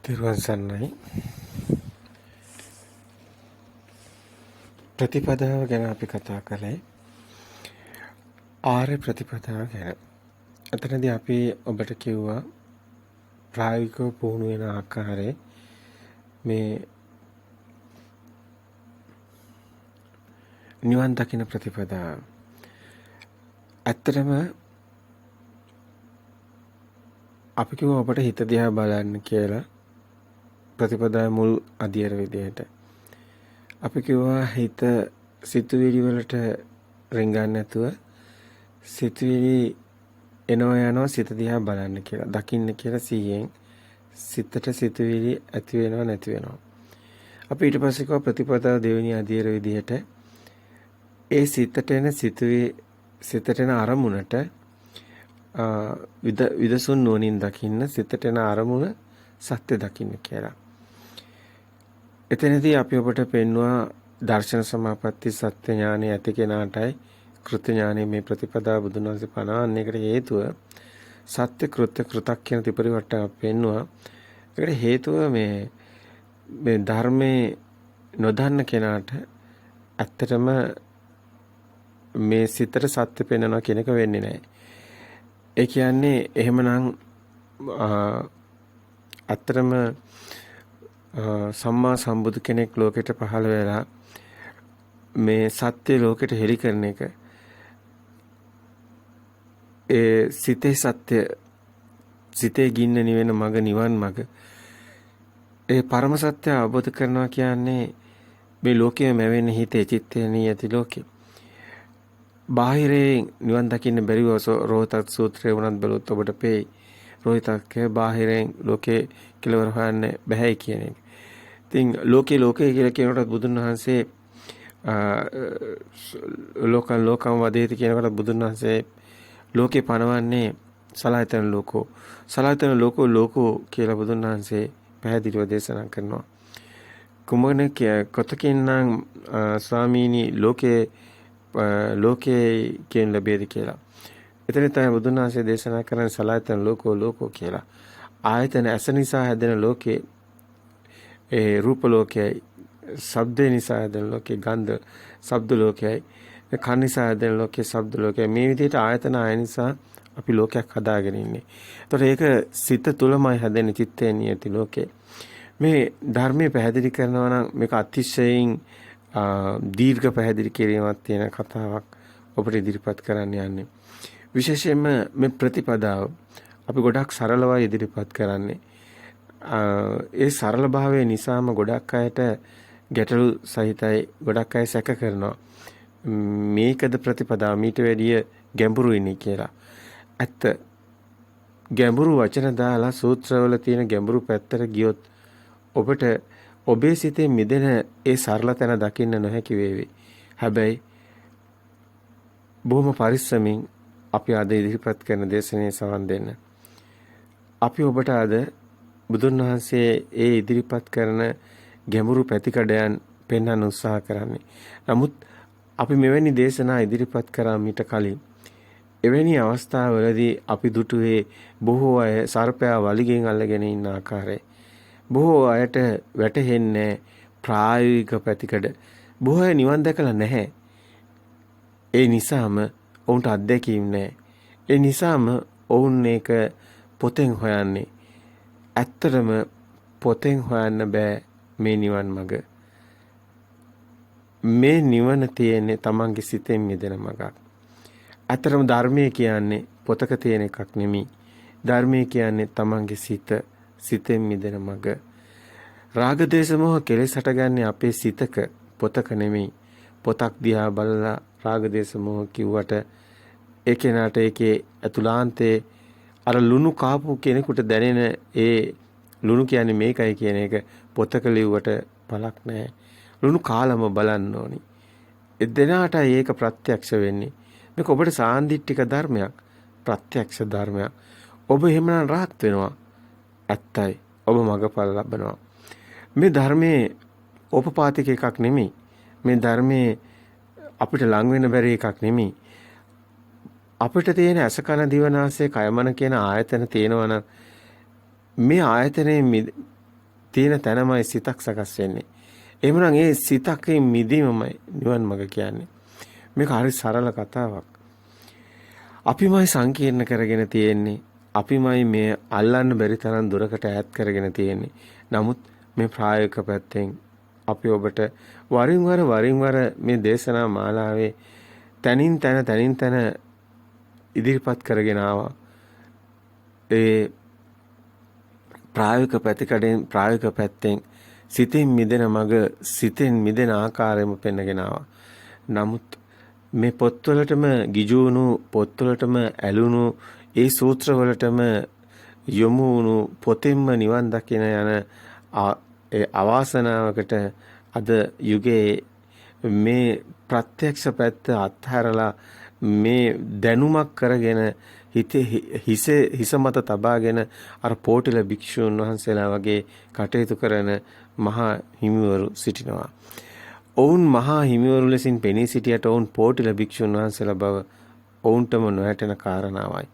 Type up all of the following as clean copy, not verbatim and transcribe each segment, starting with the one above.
තිරුවන් සරණයි. ප්‍රතිපදාව ගැන අපි කතා කළේ ආර්ය ප්‍රතිපදාව ගැන. එතනදී අපි ඔබට කිව්වා ප්‍රායෝගිකව පුහුණු වෙන ආකාරයේ මේ නිවන් දකින ප්‍රතිපදාව. ඇත්තටම අපි කිව්වා ඔබට හිත දිහා බලන්න කියලා ප්‍රතිපදාවේ මුල් අධ්‍යයන විදිහට. අපි කිව්වා හිත සිතුවිලි වලට රිංගන්නේ නැතුව සිතුවිලි එනවා යනවා සිත දිහා බලන්න කියලා. දකින්න කියලා සිහියෙන් සිතට සිතුවිලි ඇති වෙනවා නැති වෙනවා. අපි ඊට පස්සේ කිව්වා ප්‍රතිපදාව දෙවෙනි අධ්‍යයන විදිහට ඒ සිතට එන සිතට එන අරමුණට විදසුන් නුවණින් දකින්න සිතට එන අරමුණ සත්‍ය දකින්න කියලා. එතනදී අපි ඔබට පෙන්වුවා දර්ශන සමාපatti සත්‍ය ඥානය ඇති කෙනාටයි කෘත්‍ය ඥානය මේ ප්‍රතිපදාව බුදුන් වහන්සේ පනවන්නේකට හේතුව සත්‍ය කෘත්‍ය කෘතඥ ත්‍රිපරිවට්ටය පෙන්වුවා. ඒකට හේතුව මේ ධර්මයේ නොදන්න කෙනාට ඇත්තටම මේ සිතට සත්‍ය පෙන්වනවා කියන එක වෙන්නේ නැහැ. ඒ කියන්නේ එහෙමනම් ඇත්තටම සම්මා සම්බුදු කෙනෙක් ලෝකෙට පහළ වෙලා මේ සත්‍ය ලෝකෙට හෙළි කරන එක ඒ සිතේ සත්‍ය සිතේ ගින්න නිවෙන මග නිවන් මග ඒ පරම සත්‍ය අවබෝධ කරනවා කියන්නේ මේ ලෝකයේ මැවෙන හිතේ චිත්තේ නියති ලෝකේ බාහිරේ නිවන් දකින්න බැරිව රෝහතත් සූත්‍රය වුණත් බලුත් ඔබට පෙයි රෝහිතක් බාහිරෙන් ලෝකේ කෙලවර හොයන්න බැහැ කියන එක. ඉතින් ලෝකේ කියලා කියනකොට බුදුන් වහන්සේ ලෝකම් වදේති කියනකොට බුදුන් වහන්සේ ලෝකේ පනවන්නේ සලආයතන ලෝකෝ කියලා බුදුන් වහන්සේ පැහැදිලිව දේශනා කරනවා. කුමන කොතකින්නම් ස්වාමීනි ලෝකේ කියන ලැබෙද කියලා. එතන තමයි බුදුන් වහන්සේ දේශනා කරන සලආයතන ලෝකෝ කියලා. ආයතන ඇස නිසා හැදෙන ලෝකේ ඒ රූප ලෝකයයි, ශබ්ද නිසා හැදෙන ලෝකේ ගන්ධ ශබ්ද ලෝකයයි, කන් නිසා හැදෙන ලෝකේ ශබ්ද ලෝකයයි. මේ විදිහට ආයතන ආය නිසා අපි ලෝකයක් හදාගෙන ඉන්නේ. ඒතකොට ඒක සිත තුළමයි හැදෙන චිත්තේ නියති ලෝකේ. මේ ධර්මයේ පැහැදිලි කරනවා නම් මේක අතිශයින් දීර්ඝ පැහැදිලි කිරීමක් තියෙන කතාවක් ඔබට ඉදිරිපත් කරන්න යන්නේ. විශේෂයෙන්ම මේ ප්‍රතිපදාව අපි ගොඩක් සරලව ඉදිරිපත් කරන්නේ. ඒ සරල භාවය නිසාම ගොඩක් අයට ගැටලු සහිතයි. ගොඩක් අය සැක කරනවා. මේකද ප්‍රතිපදාව මීට වැඩිය ගැඹුරුයිනේ කියලා. ඇත්ත ගැඹුරු වචන දාලා සූත්‍රවල තියෙන ගැඹුරු පැත්තට ගියොත් ඔබට ඔබේ සිතේ මිදෙන ඒ සරල තැන දකින්න නොහැකි වේවි. හැබැයි බොහොම පරිස්සමින් අපි අද ඉදිරිපත් කරන දේශනේ සවන් දෙන්න. අපි ඔබට අද බුදුන් වහන්සේ ඒ ඉදිරිපත් කරන ගැඹුරු පැතිකඩයන් පෙන්වන්න උත්සාහ කරන්නේ. නමුත් අපි මෙවැනි දේශනා ඉදිරිපත් කරා මීට කලින් එවැනි අවස්ථාවලදී අපි දුටුවේ බොහෝ අය සර්පයා වලිගෙන් අල්ලගෙන ඉන්න ආකාරය. බොහෝ අයට වැටහෙන්නේ ප්‍රායෝගික පැතිකඩ. බොහෝ අය නිවන් දැකලා නැහැ. ඒ නිසාම ඔවුන්ට අත්දැකීම් නැහැ. ඒ නිසාම ඔවුන් ඒක පොතෙන් හොයන්නේ. ඇත්තටම පොතෙන් හොයන්න බෑ මේ නිවන් මඟ. මේ නිවන තියෙන්නේ තමන්ගේ සිතෙන් මිදෙන මඟක්. ඇත්තටම ධර්මයේ කියන්නේ පොතක තියෙන එකක් නෙමෙයි. ධර්මයේ කියන්නේ තමන්ගේ සිතෙන් මිදෙන මඟ. රාග දේශ මොහ කෙලෙස් හටගන්නේ අපේ සිතක පොතක නෙමෙයි. පොතක් දිහා බලලා රාග දේශ මොහ කිව්වට ඒ කෙනාට ඒකේ අතුලාන්තේ අර ලුණු කාපු කෙනෙකුට දැනෙන ඒ ලුණු කියන්නේ මේකයි කියන එක පොතක ලිව්වට පළක් නැහැ. ලුණු කාලම බලන්න ඕනි. එදෙනාටයි ඒක ප්‍රත්‍යක්ෂ වෙන්නේ. මේක ඔබට සාන්දිටික ධර්මයක්, ප්‍රත්‍යක්ෂ ධර්මයක්. ඔබ එහෙමනම් rahat වෙනවා. ඇත්තයි. ඔබ මගපල ලබනවා. මේ ධර්මයේ ඕපපාතික එකක් නෙමෙයි. මේ ධර්මයේ අපිට ලඟ වෙන්න බැරි එකක් නෙමෙයි. අපිට තියෙන ඇස කන දිව නාසය කය මන කියන ආයතන තියෙනවා නම් මේ ආයතනයේ තියෙන තැනමයි සිතක් සකස් වෙන්නේ. එහෙමනම් ඒ සිතකේ මිදීමමයි නිවන් මඟ කියන්නේ. මේක හරි සරල කතාවක්. අපිමයි සංකීර්ණ කරගෙන තියෙන්නේ. අපිමයි මේ අල්ලන්න බැරි තරම් දුරකට ඈත් කරගෙන තියෙන්නේ. නමුත් මේ ප්‍රායෝගික පැත්තෙන් අපි ඔබට වරින් වර මේ දේශනා මාලාවේ තනින් තන ඉදිරිපත් කරගෙන ආවා. ඒ ප්‍රායෝගික පැත්තෙන් සිතෙන් මිදෙන මඟ සිතෙන් මිදෙන ආකාරයම පෙන්වගෙන ආවා. නමුත් මේ පොත්වලටම ගිජුණු පොත්වලටම ඇලුණු ඒ සූත්‍රවලටම යොමු වුණු පොතෙන්ම නිවන් දකින යන ඒ අවාසනාවකට අද යුගයේ මේ ප්‍රත්‍යක්ෂ පැත්ත අත්හැරලා මේ දැනුමක් කරගෙන හිස මත තබාගෙන අර පෝටිල භික්ෂූන් වහන්සේලා වගේ කටයුතු කරන මහා හිමිවරු සිටිනවා. ඔවුන් මහා හිමිවරු ලෙසින් පෙනී සිටියට ඔවුන් පෝටිල භික්ෂූන් වහන්සේලා බව ඔවුන්ටම නොහැටෙන කාරණාවයි.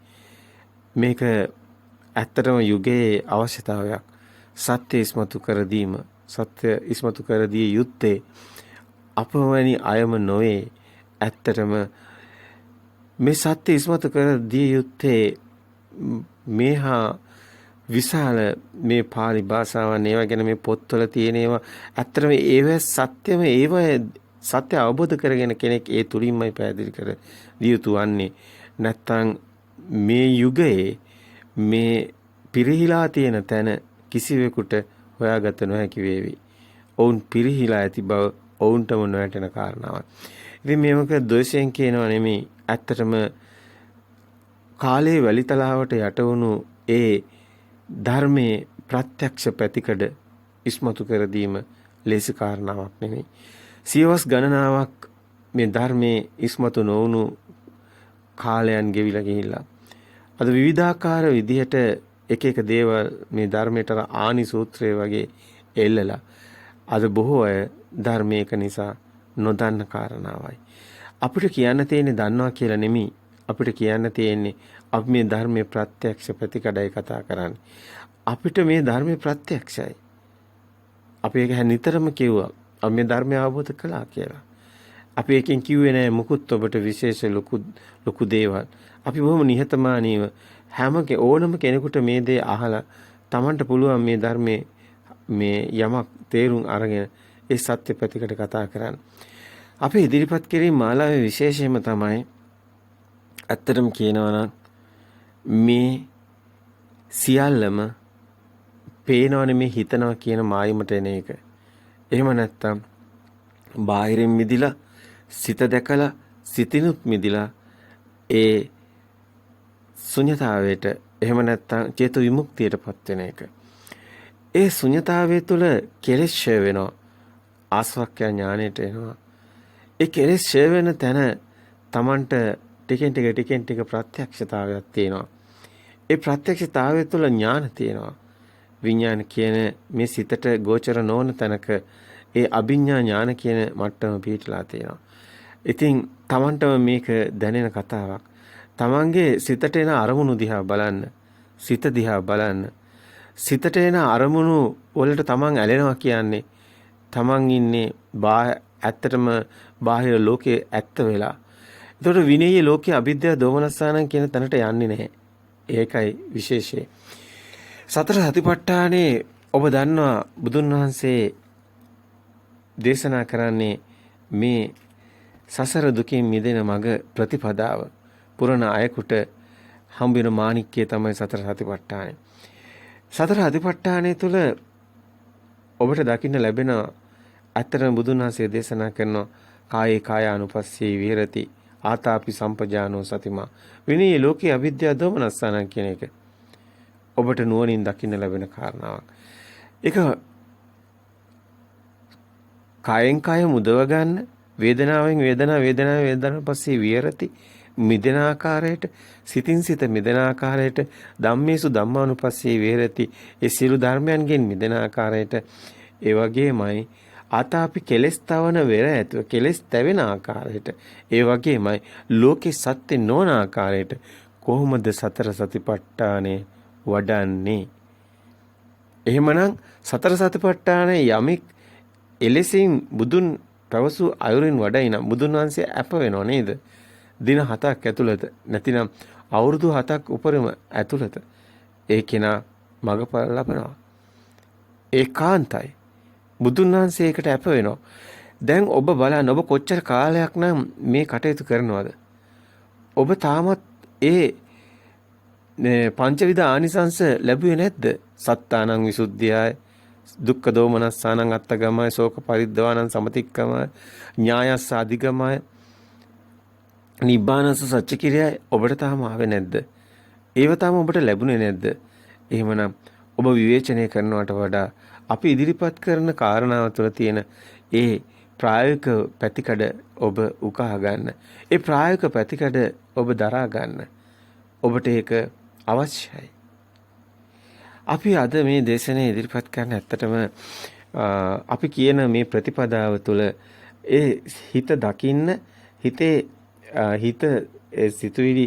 මේක ඇත්තටම යුගයේ අවශ්‍යතාවයක්. සත්‍ය ඉස්මතු කර දීම, සත්‍ය ඉස්මතු කර දිය යුත්තේ අපවැනි අයම නොවේ. ඇත්තටම මේ සත්‍ය ඉස්මතු කර දිය යුත්තේ මේහා විශාල මේ පාලි භාෂාවන් ඒවා ගැන මේ පොත්වල තියෙන ඒවා ඇත්තටම ඒව සත්‍යම ඒව සත්‍ය අවබෝධ කරගෙන කෙනෙක් ඒ තුලින්මයි පැහැදිලි කර දිය යුතු වන්නේ. නැත්තම් මේ යුගයේ මේ පිරිහිලා තියෙන තැන කිසිවෙකුට හොයාගත නොහැකි වේවි. ඔවුන් පිරිහිලා ඇති බව ඔවුන්ටම නොවැටෙන කාරණාවක්. ඉතින් මේක ද්වේෂයෙන් කියනවා නෙමෙයි. ඇත්තටම කාලේ වැලිතලාවට යට වුණු ඒ ධර්මයේ ප්‍රත්‍යක්ෂ පැතිකඩ ඉස්මතු කර දීම ලේසි කාරණාවක් නෙමෙයි. සියවස් ගණනාවක් මේ ධර්මයේ ඉස්මතු නොවුණු කාලයන් ගෙවිලා ගිහිල්ලා අද විවිධාකාර විදිහට එක දේවල් මේ ධර්මයට ආනි සූත්‍රය වගේ එල්ලලා අද බොහෝ අය ධර්මයක නිසා නොදන්න කාරණාවයි. අපිට කියන්න තියෙන්නේ දන්නවා කියලා නෙමෙයි. අපිට කියන්න තියෙන්නේ අපි මේ ධර්මයේ ප්‍රත්‍යක්ෂ ප්‍රතිකඩයි කතා කරන්නේ. අපිට මේ ධර්මයේ ප්‍රත්‍යක්ෂයි. අපි ඒක නිතරම කිව්වා. අපි මේ ධර්මය අවබෝධ කළා කියලා. අපි එකෙන් කිව්වේ නෑ මුකුත් ඔබට විශේෂ ලොකු දේවල්. අපි බොහොම නිහතමානීව ඕනම කෙනෙකුට මේ දේ අහලා Tamanට පුළුවන් මේ ධර්මයේ මේ යමක් තේරුම් අරගෙන ඒ සත්‍ය පැතිකඩ කතා කරන්න. අපි ඉදිරිපත් කිරීම මාලාවේ විශේෂයම තමයි ඇත්තටම කියනවා නම් මේ සියල්ලම පේනවනේ මේ හිතනවා කියන මායිමට එන එක. එහෙම නැත්තම් බාහිරින් මිදිලා සිත දැකලා සිතිනුත් මිදිලා ඒ ශුන්‍යතාවයට එහෙම නැත්තම් චේතු විමුක්තියටපත් වෙන එක. ඒ ශුන්‍යතාවය තුළ කෙලෙස් ඡය වෙනවා. ආස්වක්ඛ්‍ය ඥාණයට එනවා. ඒ කෙලෙස් ඡය වෙන තැන Tamanට ටිකෙන් ටික ප්‍රත්‍යක්ෂතාවයක් තියෙනවා. ඒ ප්‍රත්‍යක්ෂතාවය තුළ ඥාන තියෙනවා. විඥාන කියන මේ සිතට ගෝචර නොවන තැනක ඒ අභිඥා ඥාන කියන මට්ටම පිහිටලා තියෙනවා. ඉතින් Tamanටම මේක දැනෙන කතාවක්. Tamanගේ සිතට එන අරමුණු දිහා බලන්න. සිත දිහා බලන්න. සිතට එන අරමුණු වලට Taman ඇලෙනවා කියන්නේ Taman ඉන්නේ ඇත්තටම බාහිර ලෝකයේ ඇත්ත වෙලා. ඒතකොට විනීය ලෝකයේ අවිද්‍යාව දෝමනස්සානං කියන තැනට යන්නේ නැහැ. ඒකයි විශේෂය. සතර සතිපට්ඨානේ ඔබ දන්නවා බුදුන් වහන්සේ දේශනා කරන්නේ මේ සසර දුකින් මිදෙන මඟ ප්‍රතිපදාව පුරණ අයෙකුට හම්බෙන මාණික්කය තමයි සතර සතිපට්ඨානය. සතර සතිපට්ඨානය තුළ ඔබට දකින්න ලැබෙන අතරම බුදුන් වහන්සේ දේශනා කරන කායේ කායානුපස්සී විහෙරති ආතාපි සම්පජානෝ සතිමා විනී ලෝකේ අවිද්‍යාව දෝමනස්සාන කියන එක ඔබට නුවණින් දකින්න ලැබෙන කාරණාවක්. ඒක කායෙන් කාය මුදව ගන්න වේදනාවෙන් වේදනාව පස්සේ විහෙරති මිදෙන ආකාරයට සිතින් සිත මිදෙන ආකාරයට ධම්මේසු ධම්මානුපස්සී විහෙරති ඒ සියලු ධර්මයන්ගෙන් මිදෙන ආකාරයට ඒ වගේමයි ආතාපි කෙලස් තවන වෙර ඇතුව කෙලස් තැවෙන ආකාරයට ඒ වගේමයි ලෝකේ සත්‍ය නොවන ආකාරයට කොහොමද සතර සතිපට්ඨානේ වඩන්නේ? එහෙමනම් සතර සතිපට්ඨාන යමෙක් එලෙසින් බුදුන් පැවසු අයුරින් වඩයි නම් බුදුන් වහන්සේ අප වෙනව නේද? දින 7ක් ඇතුළත නැතිනම් අවුරුදු 7ක් උපරිම ඇතුළත ඒ කෙනා මගපල ලබනවා. ඒකාන්තයි. බුදුන් වහන්සේ ඒකට අප වෙනවා. දැන් ඔබ බලන්න ඔබ කොච්චර කාලයක් නම් මේ කටයුතු කරනවද? ඔබ තාමත් ඒ පංචවිධ ආනිසංස ලැබුවේ නැද්ද? සත්තානං විසුද්ධියයි, දුක්ඛ දෝමනස්සානං අත්තගමයි, ශෝක පරිද්දවානං සමතික්කමයි, ඥායස්ස අධිගමයි, නිබ්බානස්ස සච්ච කිරියයි ඔබට තාම ආවේ නැද්ද? ඒව තාම ඔබට ලැබුණේ නැද්ද? එහෙමනම් ඔබ විවේචනය කරනවට වඩා අපි ඉදිරිපත් කරන කාරණාව තුළ තියෙන ඒ ප්‍රායෝගික පැතිකඩ ඔබ උකහා ගන්න. ඒ ප්‍රායෝගික පැතිකඩ ඔබ දරා ගන්න. ඔබට ඒක අවශ්‍යයි. අපි අද මේ දේශනේ ඉදිරිපත් කරන්න ඇත්තටම අපි කියන මේ ප්‍රතිපදාව තුළ ඒ හිත දකින්න හිතේ හිත සිතුවිලි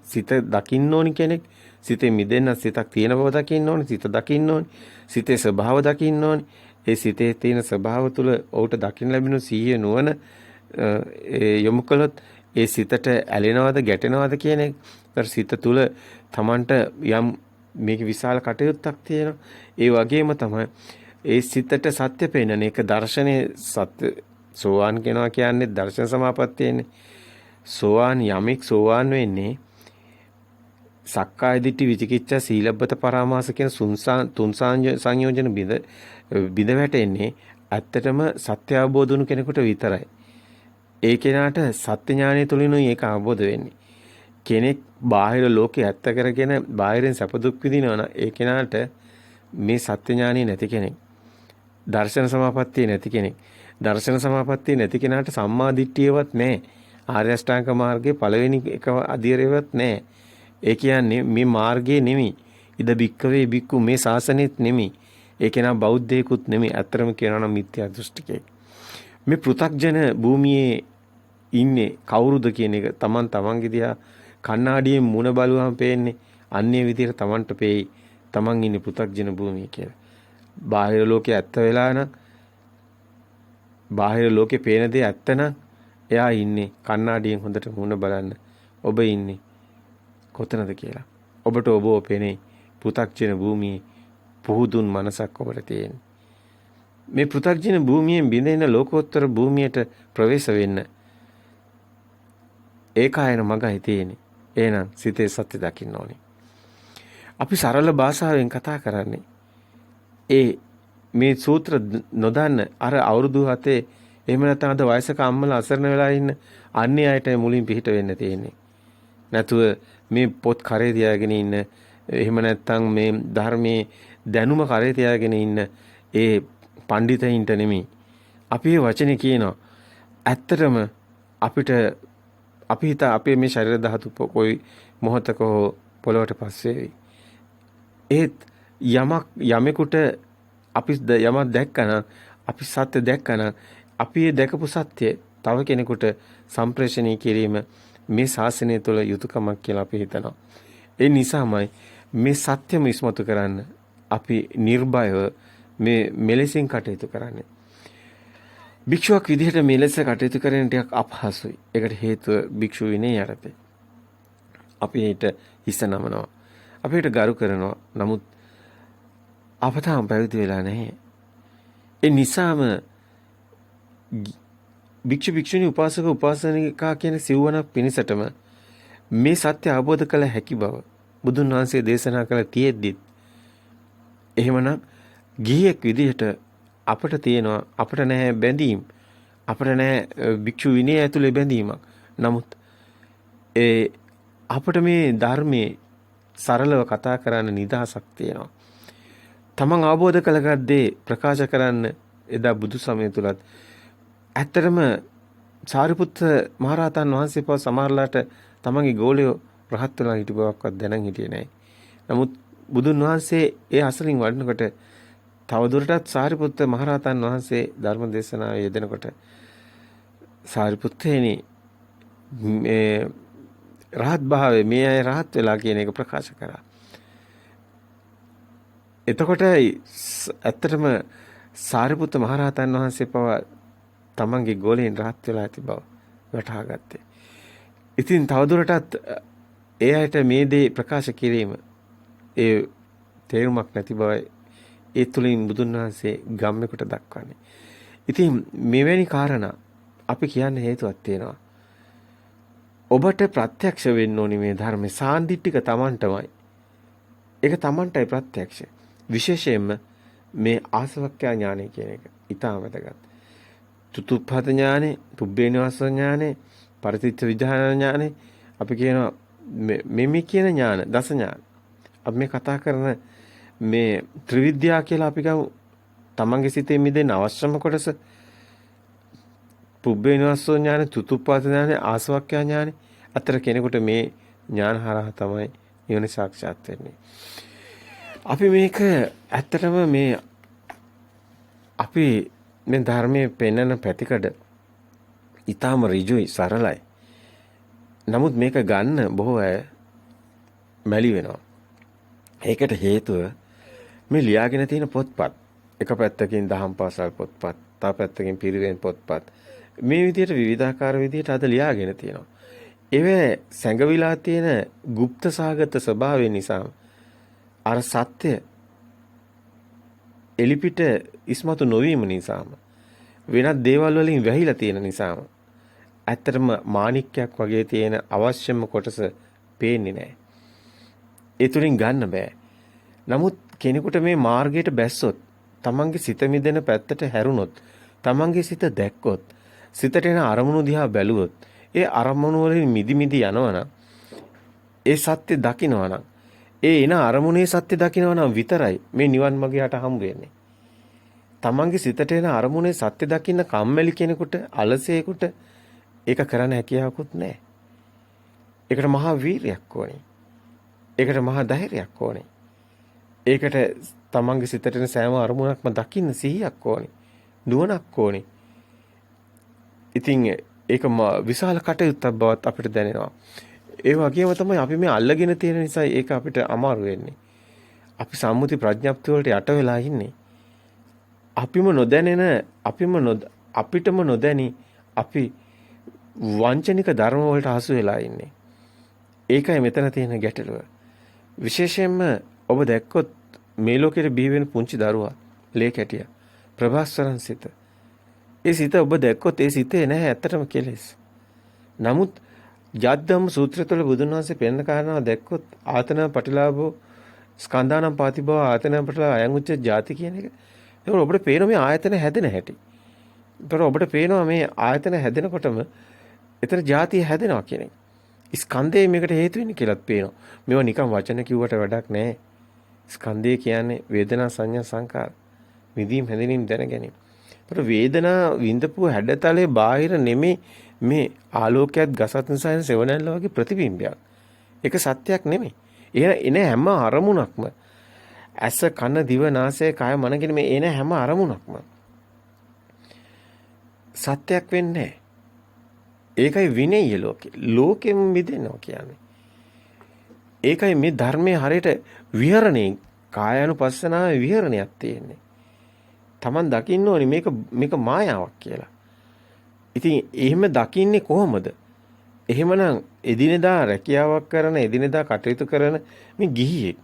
සිත දකින්න ඕනි කෙනෙක් සිතේ මිදෙන්න සිතක් තියෙන බව දකින්න ඕනි සිත දකින්න ඕනි සිතේ ස්වභාව දකින්න ඕනි ඒ සිතේ තියෙන ස්වභාව තුළ ඔහුට දකින්න ලැබෙන සිහිය නුවණ යොමු කළොත් ඒ සිතට ඇලෙනවද ගැටෙනවද කියන එක සිත තුළ Tamanට යම් මේක විශාල කටයුත්තක් තියෙනවා. ඒ වගේම තමයි ඒ සිතට සත්‍ය පේනන එක දර්ශනේ සත්‍ය සෝවාන් කියනවා කියන්නේ දර්ශන සමාපත්තියනේ. සෝවාන් යමෙක් සෝවාන් වෙන්නේ සක්කාය දිට්ඨි විචිකිච්ඡා සීලබ්බත පරාමාස කියන තුන් සංයෝජන බිඳ වැටෙන්නේ ඇත්තටම සත්‍ය අවබෝධ වුණු කෙනෙකුට විතරයි. ඒ කෙනාට සත්‍ය ඥානය තුලිනුයි ඒක අවබෝධ වෙන්නේ. කෙනෙක් බාහිර ලෝකේ ඇත්ත කරගෙන බාහිරින් සැප දුක් විඳිනවා නම් ඒ කෙනාට මේ සත්‍ය ඥානය නැති කෙනෙක්. දර්ශන සමාපත්තිය නැති කෙනෙක්. දර්ශන සමාපත්තිය නැති කෙනාට සම්මා දිට්ඨියවත් නැහැ. ආර්ය අෂ්ටාංග මාර්ගයේ පළවෙනි එක අධීරයවත් නැහැ. ඒ කියන්නේ මේ මාර්ගයේ නෙමෙයි. ඉද බික්කවේ බික්කු මේ ශාසනෙත් නෙමෙයි. ඒ කෙනා බෞද්ධයෙකුත් නෙමෙයි. අත්‍තරම කියනවා නම් මිත්‍යා දෘෂ්ටිකයෙක්. මේ පෘථග්ජන භූමියේ ඉන්නේ කවුරුද කියන එක තමන්ගේ දිහා කණ්ණාඩියෙන් මුණ බලුවම පේන්නේ අන්‍ය විදිහට තමන්ට පේයි තමන් ඉන්නේ පෘථග්ජන භූමිය කියලා. බාහිර ලෝකේ ඇත්ත වෙලා නම් බාහිර ලෝකේ පේන දේ ඇත්ත නම් එයා ඉන්නේ කණ්ණාඩියෙන් හොඳට මුණ බලන්න. ඔබ ඉන්නේ කොතනද කියලා. ඔබට ඔබව පේන්නේ පෘථග්ජන භූමියේ පුහුදුන් මනසක් ඔබට තියෙන්නේ. මේ පෘථග්ජන භූමියෙන් බිඳෙන ලෝකෝත්තර භූමියට ප්‍රවේශ වෙන්න ඒකායන මගයි තියෙන්නේ. එහෙනම් සිතේ සත්‍ය දකින්න ඕනේ. අපි සරල භාෂාවෙන් කතා කරන්නේ. මේ සූත්‍ර නොදන්න අර අවුරුදු 7 එහෙම නැත්නම් අද වයසක අම්මලා අසරණ වෙලා ඉන්න අන්‍ය අයට මුලින් පිට වෙන්න තියෙන්නේ. නැතුව මේ පොත් කරේ තියාගෙන ඉන්න එහෙම නැත්නම් මේ ධර්මයේ දැනුම කරේ තියාගෙන ඉන්න ඒ පඬිතයින්ට නෙමෙයි. අපි මේ වචනේ කියනවා. ඇත්තටම අපිට අපි හිත අපේ මේ ශරීර ධාතු කොයි මොහතක හෝ පොළවට පස්සේ ඒත් යමෙකුට අපි යමක් දැක්කනම් අපි සත්‍ය දැක්කනම් අපි ඒ දැකපු සත්‍ය තව කෙනෙකුට සම්ප්‍රේෂණය කිරීම මේ ශාසනය තුළ යුතුයකමක් කියලා අපි හිතනවා. ඒ නිසාමයි මේ සත්‍යම ඉස්මතු කරන්න අපි නිර්භයව මේ මෙලෙසින් කටයුතු කරන්නේ. භික්ෂුවක් විදිහට මෙලෙස කටයුතු කරන ටිකක් අපහසුයි. ඒකට හේතුව භික්ෂු විනය යටතේ. අපි ඊට හිස නමනවා. අපි ඊට ගරු කරනවා. නමුත් අප තාම පැවිදි වෙලා නැහැ. ඒ නිසාම භික්ෂු භික්ෂුණී උපාසක උපාසනිකා කියන සිව්වනක් පිණිසටම මේ සත්‍ය අවබෝධ කළ හැකි බව බුදුන් වහන්සේ දේශනා කළ තියෙද්දිත් එහෙමනම් ගිහියෙක් විදිහට අපට තියෙනවා අපට නැහැ බැඳීම් අපට නැහැ භික්ෂු විනය ඇතුලේ බැඳීමක්. නමුත් අපට මේ ධර්මයේ සරලව කතා කරන්න නිදහසක් තියෙනවා. තමන් අවබෝධ කළගත් දේ ප්‍රකාශ කරන්න එදා බුදු සමය තුලත් ඇත්තටම සාරිපුත්ත මහරහතන් වහන්සේ පව සමහරලාට තමන්ගේ ගෝලයෝ රහත් වෙලා හිටි බවක්වත් දැනන් හිටියේ නැහැ. නමුත් බුදුන් වහන්සේ ඒ අසලින් වඩනකොට තවදුරටත් සාරිපුත්ත මහරහතන් වහන්සේ ධර්ම දේශනාවේ යෙදෙනකොට සාරිපුත්තේනි මේ රහත් භාවයේ මේ අය රහත් වෙලා කියන එක ප්‍රකාශ කරා. එතකොට ඇත්තටම සාරිපුත්ත මහරහතන් වහන්සේ පවා තමන්ගේ ගෝලයෙන් රහත් වෙලා ඇති බව වටහා ගත්තේ. ඉතින් තවදුරටත් ඒ අයට මේ දේ ප්‍රකාශ කිරීම ඒ තේරුමක් නැති බවයි ඒ තුලින් බුදුන් වහන්සේ ගම්මෙකුට දක්වන්නේ. ඉතින් මෙවැනි කාරණා අපි කියන්න හේතුවක් තියෙනවා. ඔබට ප්‍රත්‍යක්ෂ වෙන්න ඕනි මේ ධර්මයේ සාන්දිටික Tamanටමයි. ඒක Tamanටයි ප්‍රත්‍යක්ෂ. විශේෂයෙන්ම මේ ආසවක්ඛ්‍යා ඥානය කියන එක ඊටම වැදගත්. චතුප්පත ඥානෙ, පුබ්බේනවාස ඥානෙ, පරිත්‍ත්‍ය විධාන ඥානෙ අපි කියනවා මේ කියන ඥාන, දස ඥාන. අපි මේ කතා කරන මේ ත්‍රිවිද්‍යා කියලා අපි ගමු. තමන්ගේ සිතේ මිදෙන්න අවශ්‍යම කොටස පුබ්බේනවාස ඥානෙ, චතුප්පත ඥානෙ, ආසවක්ඛ්‍යා ඥානෙ. අතර කෙනෙකුට මේ ඥාන හරහා තමයි නිවන සාක්ෂාත් වෙන්නේ. අපි මේක ඇත්තටම අපි මේ ධර්මයේ පෙන්වන පැතිකඩ ඊටාම ඍජුයි, සරලයි. නමුත් මේක ගන්න බොහෝ අය මැලි වෙනවා. ඒකට හේතුව මේ ලියාගෙන තියෙන පොත්පත්. එක පැත්තකින් දහම් පාසල් පොත්පත්, තව පැත්තකින් පිරිවෙන් පොත්පත්. මේ විදිහට විවිධාකාර විදිහට අද ලියාගෙන තියෙනවා. ඒවේ සැඟවිලා තියෙන গুপ্ত සාගත ස්වභාවය නිසා අර සත්‍ය එලිපිට ඉස්මතු නොවීම නිසාම වෙනත් දේවල් වලින් වැහිලා තියෙන නිසාම ඇත්තටම මාණික්කයක් වගේ තියෙන අවශ්‍යම කොටස පේන්නේ නැහැ. ඒ තුලින් ගන්න බෑ. නමුත් කෙනෙකුට මේ මාර්ගයට බැස්සොත්, තමන්ගේ සිත මිදෙන පැත්තට හැරුණොත්, තමන්ගේ සිත දැක්කොත්, සිතට එන අරමුණු දිහා බැලුවොත්, ඒ අරමුණු වලින් මිදි යනවනම්, ඒ සත්‍ය දකින්නවනම්, ඒ එන අරමුණේ සත්‍ය දකින්නවනම් විතරයි මේ නිවන් මාර්ගය යට හම්බ වෙන්නේ. තමන්ගේ සිතට එන අරමුණේ සත්‍ය දකින්න කම්මැලි කෙනෙකුට, අලසයෙකුට ඒක කරන්න හැකියාවකුත් නැහැ. ඒකට මහා වීරියක් ඕනේ. ඒකට මහා ධෛර්යයක් ඕනේ. ඒකට තමන්ගේ සිතට එන සෑම අරමුණක්ම දකින්න සිහියක් ඕනේ. නුවණක් ඕනේ. ඉතින් ඒක විශාල කටයුත්තක් බවත් අපිට දැනෙනවා. ඒ වගේම තමයි අපි මේ අල්ලගෙන තියෙන නිසා ඒක අපිට අමාරු වෙන්නේ. අපි සම්මුති ප්‍රඥප්තිය වලට යට වෙලා ඉන්නේ. අපිම නොදැනෙන, අපිටම නොදැනි අපි වංචනික ධර්ම වලට හසු වෙලා ඉන්නේ. ඒකයි මෙතන තියෙන ගැටලුව. විශේෂයෙන්ම ඔබ දැක්කොත් මේ ලෝකෙට බිහි වෙන පුංචි දරුවා, ලේ කැටියා, ප්‍රභාස්වරන් සිත. ඒ සිත ඔබ දැක්කොත් ඒ සිතේ නැහැ ඇත්තටම කෙලෙස්. නමුත් ජාද්දම් සූත්‍රය තුළ බුදුන් වහන්සේ පෙන්න කාරණා දැක්කොත් ආතන පටිලාභෝ ස්කන්ධානම් පාතිභව ආතන පටිලා අයං උච්ච ಜಾති කියන එක. ඒක ඔබට පේනවා මේ ආයතන හැදෙන හැටි. ඒතර ඔබට පේනවා මේ ආයතන හැදෙනකොටම ඒතර ಜಾතිය හැදෙනවා කියන එක. ස්කන්ධය මේකට හේතු වෙන්නේ කියලාත් පේනවා. මේවා නිකන් වචන කිව්වට වැඩක් නැහැ. ස්කන්ධය කියන්නේ වේදනා සංඥා සංකාර. විදීම් හැදෙනින් දැන ගැනීම. ඒතර වේදනා විඳපු හැඩතලේ බාහිර නෙමෙයි මේ ආලෝකයක් ගසත් නිසා එන සෙවණැල්ල වගේ ප්‍රතිබිම්බයක්. ඒක සත්‍යයක් නෙමෙයි. එන හැම අරමුණක්ම ඇස කන දිව නාසය කය මන කියන මේ එන හැම අරමුණක්ම සත්‍යයක් වෙන්නේ නැහැ. ඒකයි විනය්‍ය ලෝකේ. ලෝකෙම මිදෙනවා කියන්නේ. ඒකයි මේ ධර්මයේ හරියට විහරණේ කායानुපස්සනාවේ විහරණයක් තියෙන්නේ. Taman දකින්න ඕනි මේක මායාවක් කියලා. ඉතින් එහෙම දකින්නේ කොහොමද? එහෙමනම් එදිනෙදා රැකියාවක් කරන, එදිනෙදා කටයුතු කරන මේ ගිහියෙක්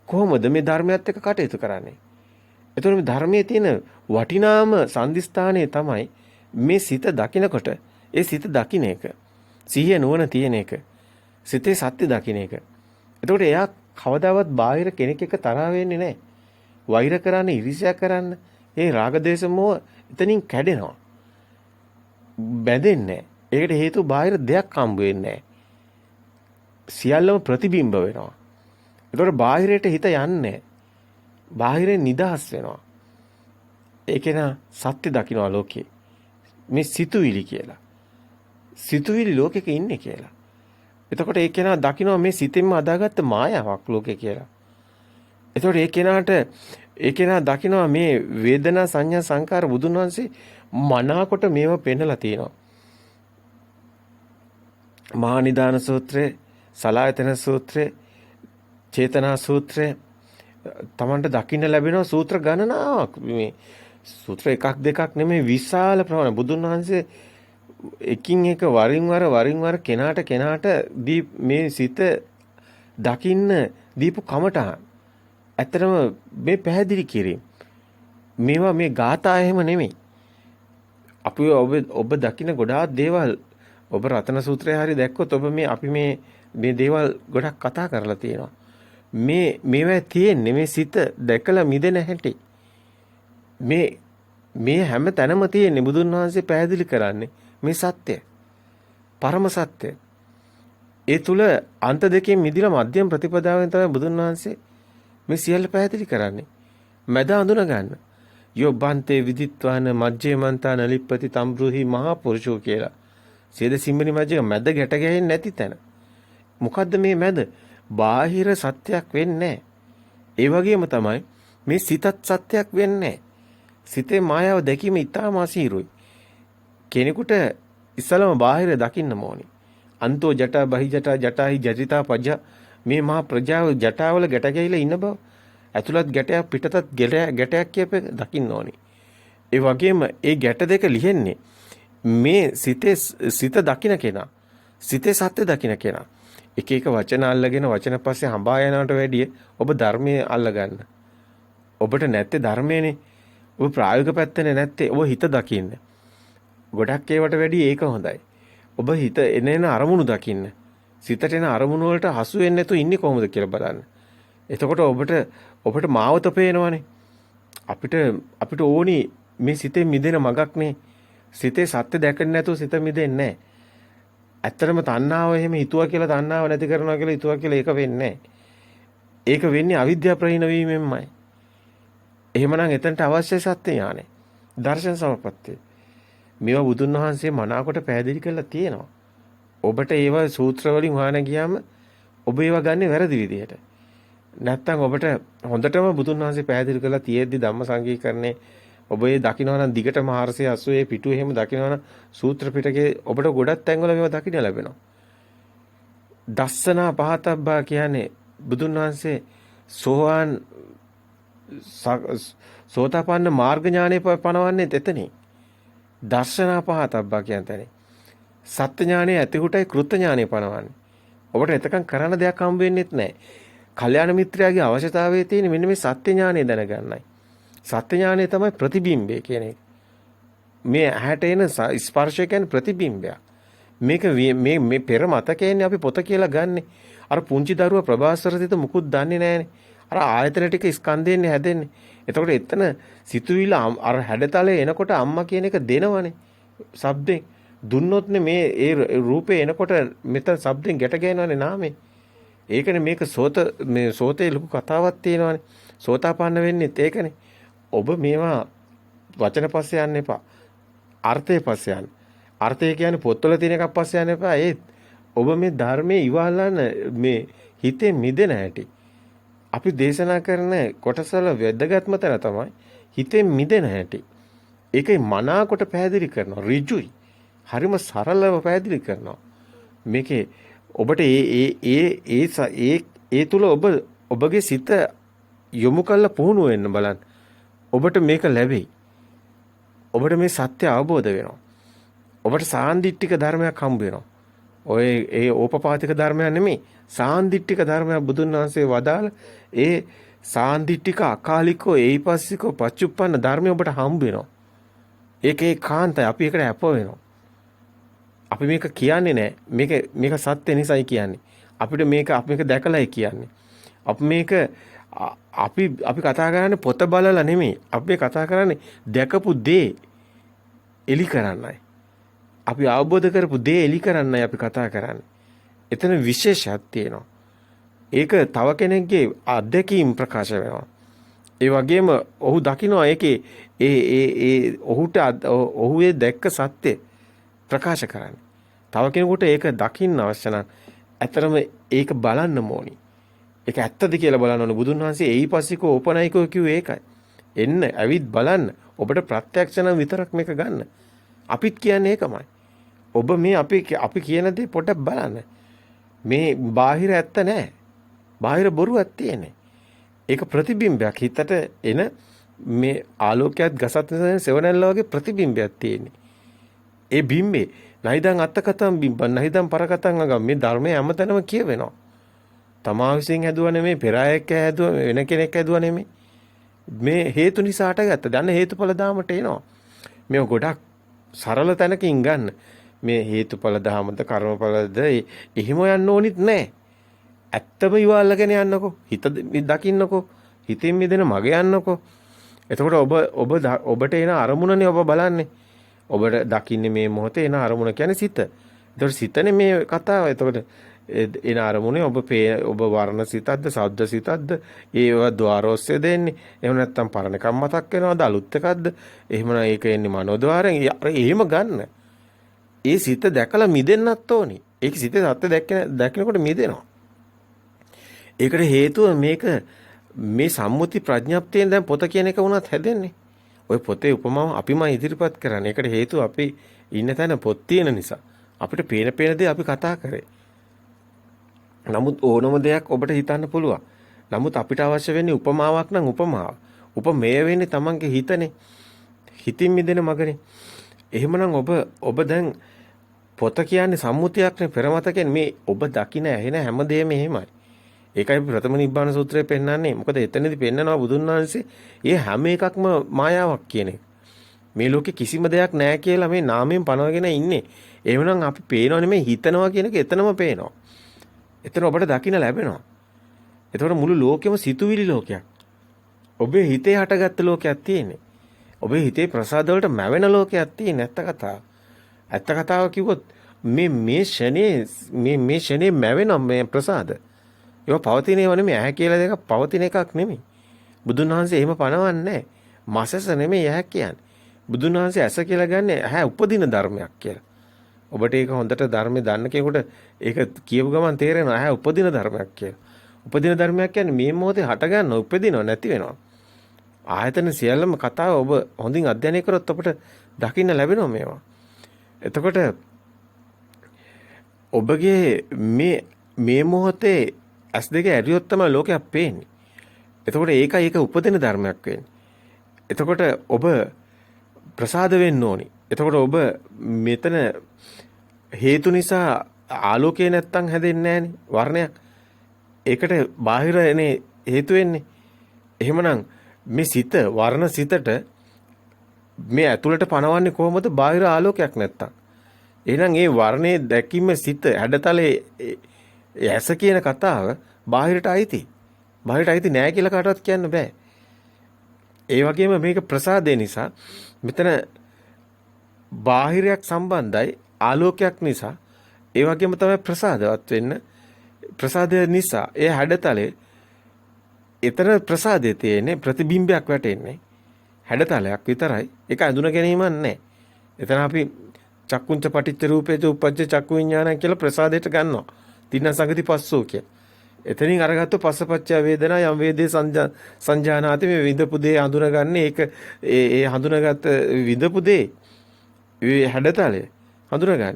කොහොමද මේ ධර්මයත් එක්ක කටයුතු කරන්නේ? එතකොට මේ ධර්මයේ තියෙන වටිනාම සම්දිස්ථානයේ තමයි මේ සිත දකිනකොට ඒ සිත දකින්න එක. සිහිය නුවණ තියෙන එක. සිතේ සත්‍ය දකින්න එක. එතකොට එයා කවදාවත් බාහිර කෙනෙක් එක්ක තරහ වෙන්නේ නැහැ. වෛර කරන්න, ඊර්ෂ්‍යා කරන්න, ඒ රාග දේශ මොහ එතනින් කැඩෙනවා. බැඳෙන්නේ නැහැ. ඒකට හේතුව බාහිර දෙයක් හම්බ වෙන්නේ නැහැ. සියල්ලම ප්‍රතිබිම්බ වෙනවා. ඒතකොට බාහිරයට හිත යන්නේ බාහිරෙන් නිදහස් වෙනවා. ඒකේන සත්‍ය දකින්න ලෝකේ. මේ සිතුවිලි කියලා. සිතුවිලි ලෝකෙක ඉන්නේ කියලා. එතකොට ඒ කෙනා දකින්න මේ සිතෙන්ම අදාගත්ත මායාවක් ලෝකේ කියලා. එතකොට ඒ කෙනා දකිනවා මේ වේදනා සංඥා සංකාර බුදුන් වහන්සේ මනාකොට මේවා පෙන්නලා තියෙනවා. මහා නිදාන සූත්‍රයේ, සලායතන සූත්‍රයේ, චේතනා සූත්‍රය තමන්ට දකින්න ලැබෙනවා සූත්‍ර ගණනාවක්. මේ සූත්‍ර එකක් දෙකක් නෙමෙයි විශාල ප්‍රමාණ. බුදුන් වහන්සේ එකින් එක වරින් වර කෙනාට මේ සිත දකින්න දීපු කමටහන්. ඇත්තටම මේ පැහැදිලි කිරීම. මේවා මේ ගාථා එහෙම නෙමෙයි. ඔබ දකින්න ගොඩාක් දේවල් ඔබ රතන සූත්‍රය හරි දැක්කොත් අපි මේ දේවල් ගොඩක් කතා කරලා තියෙනවා. මේවා තියෙන්නේ මේ සිත දැකලා මිදෙන හැටි. මේ හැම තැනම තියෙන්නේ බුදුන් වහන්සේ පැහැදිලි කරන්නේ මේ සත්‍යය. පරම සත්‍යය. ඒ තුල අන්ත දෙකෙන් මිදිලා මධ්‍යම ප්‍රතිපදාවෙන් තමයි බුදුන් වහන්සේ මේ සියල්ල පැහැදිලි කරන්නේ. මැද අඳුන ගන්න. යොබ්බන්තේ විදිත්වාන මජ්ජේමන්තාන ලිප්පති තම්බ්‍රුහි මහා පුරුෂෝ කියලා. සේද සිම්මනි මැජ්ජේ මැද ගැට ගැහෙන්නේ නැති තැන. මොකද්ද මේ මැද? බාහිර සත්‍යයක් වෙන්නේ ඒ වගේම තමයි මේ සිතත් සත්‍යයක් වෙන්නේ සිතේ මායාව දැකීම ඉතාම අසීරුයි. කෙනෙකුට ඉස්සලම බාහිර දකින්න ඕනි. අන්තෝ ජටා බහි ජටා ජටාහි ජටිතා පජ මේ මහා ප්‍රජාව ජටාවල ගැට ගැහිලා ඉන්න බව. ඇතුළත් ගැටයක් පිටතත් ගැටයක් කියප දකින්න ඕනි. ඒ වගේම ඒ ගැට දෙක ලිහෙන්නේ මේ සිත දකින්න කෙනා. සිතේ සත්‍ය දකින්න කෙනා. එක එක වචන අල්ලගෙන වචන පස්සේ හඹා යනවට වැඩිය ඔබ ධර්මයේ අල්ලගන්න. ඔබට නැත්තේ ධර්මයනේ. ඔබ ප්‍රායෝගික පැත්තනේ නැත්තේ. ඔබ හිත දකින්න. ගොඩක් ඒවට වැඩිය ඒක හොඳයි. ඔබ හිත එන අරමුණු දකින්න. සිතට එන අරමුණු වලට හසු වෙන්නේ නැතුව ඉන්නේ කොහොමද කියලා බලන්න. එතකොට ඔබට මාවත පේනවනේ. අපිට ඕනි මේ සිතේ මිදෙන මගක් නේ. සිතේ සත්‍ය දැකන්නේ නැතුව සිත මිදෙන්නේ නැහැ. ඇත්තටම තණ්හාව එහෙම හිතුවා කියලා තණ්හාව නැති කරනවා කියලා හිතුවා කියලා ඒක වෙන්නේ නැහැ. ඒක වෙන්නේ අවිද්‍යාව ප්‍රහීන වීමෙන්මයි. එහෙමනම් එතනට අවශ්‍ය සත්‍ය ඥානෙ. දර්ශන සමපත්තිය. මේවා බුදුන් වහන්සේ මනාකොට පැහැදිලි කරලා තියෙනවා. ඔබට ඒවා සූත්‍ර වලින් හොයන ගියාම ඔබ ඒවා ගන්නේ වැරදි විදිහට. නැත්තම් ඔබට හොඳටම බුදුන් වහන්සේ පැහැදිලි කරලා තියෙද්දි ධම්ම සංගීකරණේ ඔබ ඒ දකින්න නම් දිගටම 480 පිටු එහෙම දකින්න නම් සූත්‍ර පිටකේ ඔබට ගොඩක් තැන්වල මේවා දකින්න ලැබෙනවා. දස්සනා පහතබ්බා කියන්නේ බුදුන් වහන්සේ සෝවාන් සෝතාපන්න මාර්ග ඥානෙ පනවන්නේ එතනින්. දර්ශනා පහතබ්බා කියන්නේ සත්‍ය ඥානෙ ඇතිහුටයි කෘත්‍ය ඥානෙ පනවන්නේ. ඔබට එතකන් කරන්න දෙයක් හම්බ වෙන්නේත් නැහැ. කල්යාණ මිත්‍රයාගේ අවශ්‍යතාවයේ තියෙන මෙන්න මේ සත්‍ය ඥානෙ දැනගන්නයි. සත්‍ය ඥානය තමයි ප්‍රතිබිම්බය කියන එක. මේ ඇහැට එන ස්පර්ශය කියන්නේ ප්‍රතිබිම්බයක්. මේක මේ පෙර මතකයන්නේ අපි පොත කියලා ගන්නෙ. අර පුංචි දරුවා ප්‍රභාස්වරදිත මුකුත් දන්නේ නැහනේ. අර ආයතන ටික ස්කන්ධයෙන් හැදෙන්නේ. එතකොට එතන සිතුවිල්ල අර හැඩතලේ එනකොට අම්මා කියන එක දෙනවනේ. ශබ්දෙන් දුන්නොත්නේ මේ ඒ රූපේ එනකොට මෙතන ශබ්දෙන් ගැට ගෑනවනේ නාමේ. ඒකනේ මේක සෝතේ ලොකු කතාවක් තියෙනවනේ. සෝතාපන්න වෙන්නේත් ඒකනේ. ඔබ මේවා වචන පස්සේ යන්න එපා. අර්ථය පස්සේ යන්න. අර්ථය කියන්නේ පොත්වල තියෙන එකක් පස්සේ යන්න එපා. ඔබ මේ ධර්මයේ ඉවහලන මේ හිතේ මිදෙන හැටි. අපි දේශනා කරන කොටසවල වැදගත්ම තැන තමයි හිතේ මිදෙන හැටි. ඒකයි මනාකොට පැහැදිලි කරනවා. ඍජුයි. හරිම සරලව පැහැදිලි කරනවා. මේකේ ඔබට ඒ තුල ඔබගේ සිත යොමු කරලා පුහුණු වෙන්න බලන්න. ඔබට මේක ලැබෙයි. ඔබට මේ සත්‍ය අවබෝධ වෙනවා. ඔබට සාන්දිටික ධර්මයක් හම්බ වෙනවා. ඒ ඕපපාතික ධර්මයක් නෙමෙයි. සාන්දිටික ධර්මයක් බුදුන් වහන්සේ වදාළ ඒ සාන්දිටික අකාලිකෝ ඒයිපස්සිකෝ පච්චුප්පන්න ධර්මය ඔබට හම්බ වෙනවා. ඒකේ කාන්තයි අපි ඒකට අප වෙනවා. අපි මේක කියන්නේ නැහැ. මේක සත්‍ය නිසායි කියන්නේ. අපිට මේක දැකලායි කියන්නේ. අපි කතා කරන්නේ පොත බලලා නෙමෙයි. අපි කතා කරන්නේ දැකපු දේ එලි කරන්නයි. අපි අවබෝධ කරපු දේ එලි කරන්නයි අපි කතා කරන්නේ. එතන විශේෂයක් තියෙනවා. ඒක තව කෙනෙක්ගේ අත්දැකීම් ප්‍රකාශ වෙනවා. ඒ වගේම ඔහු දකිනවා ඒකේ ඔහු දැක්ක සත්‍ය ප්‍රකාශ කරන්නේ. තව කෙනෙකුට ඒක දකින්න අවශ්‍ය නම් ඇතරම ඒක බලන්න ඕනි. ඒක ඇත්තද කියලා බලන්න ඕනේ. බුදුන් වහන්සේ එයිපස්සිකෝ ඕපනයිකෝ කිව්වේ ඒකයි. එන්න ඇවිත් බලන්න. ඔබට ප්‍රත්‍යක්ෂ නම් විතරක් මේක ගන්න. අපිත් කියන්නේ ඒකමයි. ඔබ මේ අපි කියන දේ පොඩ්ඩක් බලන්න. මේ බාහිර ඇත්ත නැහැ. බාහිර බොරුවක් තියෙන්නේ. ඒක ප්‍රතිබිම්බයක් හිතට එන මේ ආලෝකයක් ගසත් සෙවණැල්ල වගේ ප්‍රතිබිම්බයක් තියෙන්නේ. ඒ බිම්බේ නයිදන් අත්තකතම් බිම්බන් නයිදන් පරකතම් අගම් මේ ධර්මයේ හැමතැනම කියවෙනවා. තමා විසින් හැදුවා නෙමෙයි, පෙර අයෙක් හැදුවා, වෙන කෙනෙක් හැදුවා නෙමෙයි. මේ හේතු නිසා හටගත්ත. දැන් හේතුඵල ධාමයට එනවා. මේ ගොඩක් සරල තැනකින් ගන්න. මේ හේතුඵල ධාමද කර්මඵලද එහෙම යන්න ඕනිත් නැහැ. ඇත්තම ඉවල්ලාගෙන යන්නකෝ. හිත දකින්නකෝ. හිතින් මිදෙන මග යන්නකෝ. එතකොට ඔබට එන අරමුණනේ ඔබ බලන්නේ. ඔබට දකින්නේ මේ මොහොතේ එන අරමුණ කියන්නේ සිත. එතකොට සිතනේ මේ කතාව. එතකොට එන අරමුණේ ඔබ වර්ණ සිතක්ද, ශබ්ද සිතක්ද, ඒව ద్వාරෝස්සේ දෙන්නේ. එහෙම නැත්නම් පරණකම් මතක් වෙනවද, අලුත් එකක්ද? එහෙම නම් ඒක එන්නේ මනෝද්වාරයෙන්. එහෙම ගන්න. ඒ සිත දැකලා මිදෙන්නත් ඕනි. ඒක සිතේ සත්‍ය දැක්නකොට මිදෙනවා. ඒකට හේතුව මේක මේ සම්මුති ප්‍රඥප්තියෙන් දැන් පොත කියන එක වුණත් හැදෙන්නේ. ওই පොතේ උපමාව අපිම ඉදිරිපත් කරන්නේ. ඒකට හේතුව අපි ඉන්න තැන පොත් තියෙන නිසා. අපිට පේන දේ අපි කතා කරේ. නමුත් ඕනම දෙයක් ඔබට හිතන්න පුළුවන්. නමුත් අපිට අවශ්‍ය වෙන්නේ උපමාවක් නම් උපමාව. උපමේය වෙන්නේ Tamange හිතනේ. හිතින් මිදෙන මගනේ. එහෙමනම් ඔබ දැන් පොත කියන්නේ සම්මුතියක්නේ, පෙරමත කියන්නේ මේ ඔබ දකින ඇහෙන හැමදේම එහෙමයි. ඒකයි ප්‍රථම නිබ්බාන සූත්‍රයේ පෙන්නන්නේ. මොකද එතනදී පෙන්නනවා බුදුන් වහන්සේ මේ හැම එකක්ම මායාවක් කියන එක. මේ ලෝකේ කිසිම දෙයක් නැහැ කියලා මේ නාමයෙන් පනවගෙන ඉන්නේ. එහෙමනම් අපි පේනව නෙමෙයි හිතනවා කියන එක එතනම පේනවා. එතන ඔබට දකින්න ලැබෙනවා. එතකොට මුළු ලෝකෙම සිතුවිලි ලෝකයක්. ඔබේ හිතේ හටගත්ත ලෝකයක් තියෙන්නේ. ඔබේ හිතේ ප්‍රසාද වලට මැවෙන ලෝකයක් තියෙන ඇත්ත කතාව. ඇත්ත කතාව කිව්වොත් මේ ෂනේ මැවෙන මේ ප්‍රසාද. ඒවා පවතින ඒවා නෙමෙයි. ඇහැ කියලා දෙක පවතින එකක් නෙමෙයි. බුදුන් වහන්සේ එහෙම පනවන්නේ නැහැ. මසස නෙමෙයි ඇහැ කියන්නේ. බුදුන් වහන්සේ ඇස කියලා ගන්නේ ඇහැ උපදින ධර්මයක් කියලා. ඔබට ඒක හොඳට ධර්මයේ දන්න කෙනෙකුට ඒක කියව ගමන් තේරෙනවා ඇහැ උපදින ධර්මයක් කියලා. උපදින ධර්මයක් කියන්නේ මේ මොහොතේ හට ගන්න උපදිනව නැති වෙනවා. ආයතන සියල්ලම කතාව ඔබ හොඳින් අධ්‍යයනය කරොත් අපට දකින්න ලැබෙනවා මේවා. එතකොට ඔබගේ මේ මොහොතේ S2 ඇරියොත් තමයි ලෝකයක් පේන්නේ. එතකොට ඒක උපදින ධර්මයක් වෙන්නේ. එතකොට ඔබ ප්‍රසාද වෙන්න ඕනි. එතකොට ඔබ මෙතන හේතු නිසා ආලෝකය නැත්තම් හැදෙන්නේ නැහනේ වර්ණයක්. ඒකට බාහිර එනේ හේතු වෙන්නේ. එහෙමනම් මේ සිත වර්ණ සිතට මේ ඇතුළට පනවන්නේ කොහොමද බාහිර ආලෝකයක් නැත්තම්. එහෙනම් ඒ වර්ණයේ දැකීම සිත හැඩතලේ ඇස කියන කතාව බාහිරට අයිති. බාහිරට අයිති නෑ කියලා කාටවත් කියන්න බෑ. ඒ වගේම මේක ප්‍රසාදේ නිසා මෙතන බාහිරයක් සම්බන්ධයි ආලෝකයක් නිසා ඒ වගේම තමයි ප්‍රසාදවත් වෙන්න. ප්‍රසාදය නිසා ඒ හැඩතලේ එතන ප්‍රසාදයේ තියෙන්නේ ප්‍රතිබිම්බයක් වැටෙන්නේ. හැඩතලයක් විතරයි. ඒක අඳුන ගැනීමක් නැහැ. එතන අපි චක්කුංච පටිච්ච රූපේච උප්පජ්ජ චක්කු විඥානං කියලා ප්‍රසාදයට ගන්නවා. තින්න සංගති පස්සෝ කිය. එතනින් අරගත්ත පස්සපච්චය වේදනා යම් වේදේ සංජානාති මේ විඳපු දේ හඳුනගන්නේ ඒක ඒ හඳුනගත්ත විඳපු දේ ඒ හැඩතලය හඳුනගන්නේ.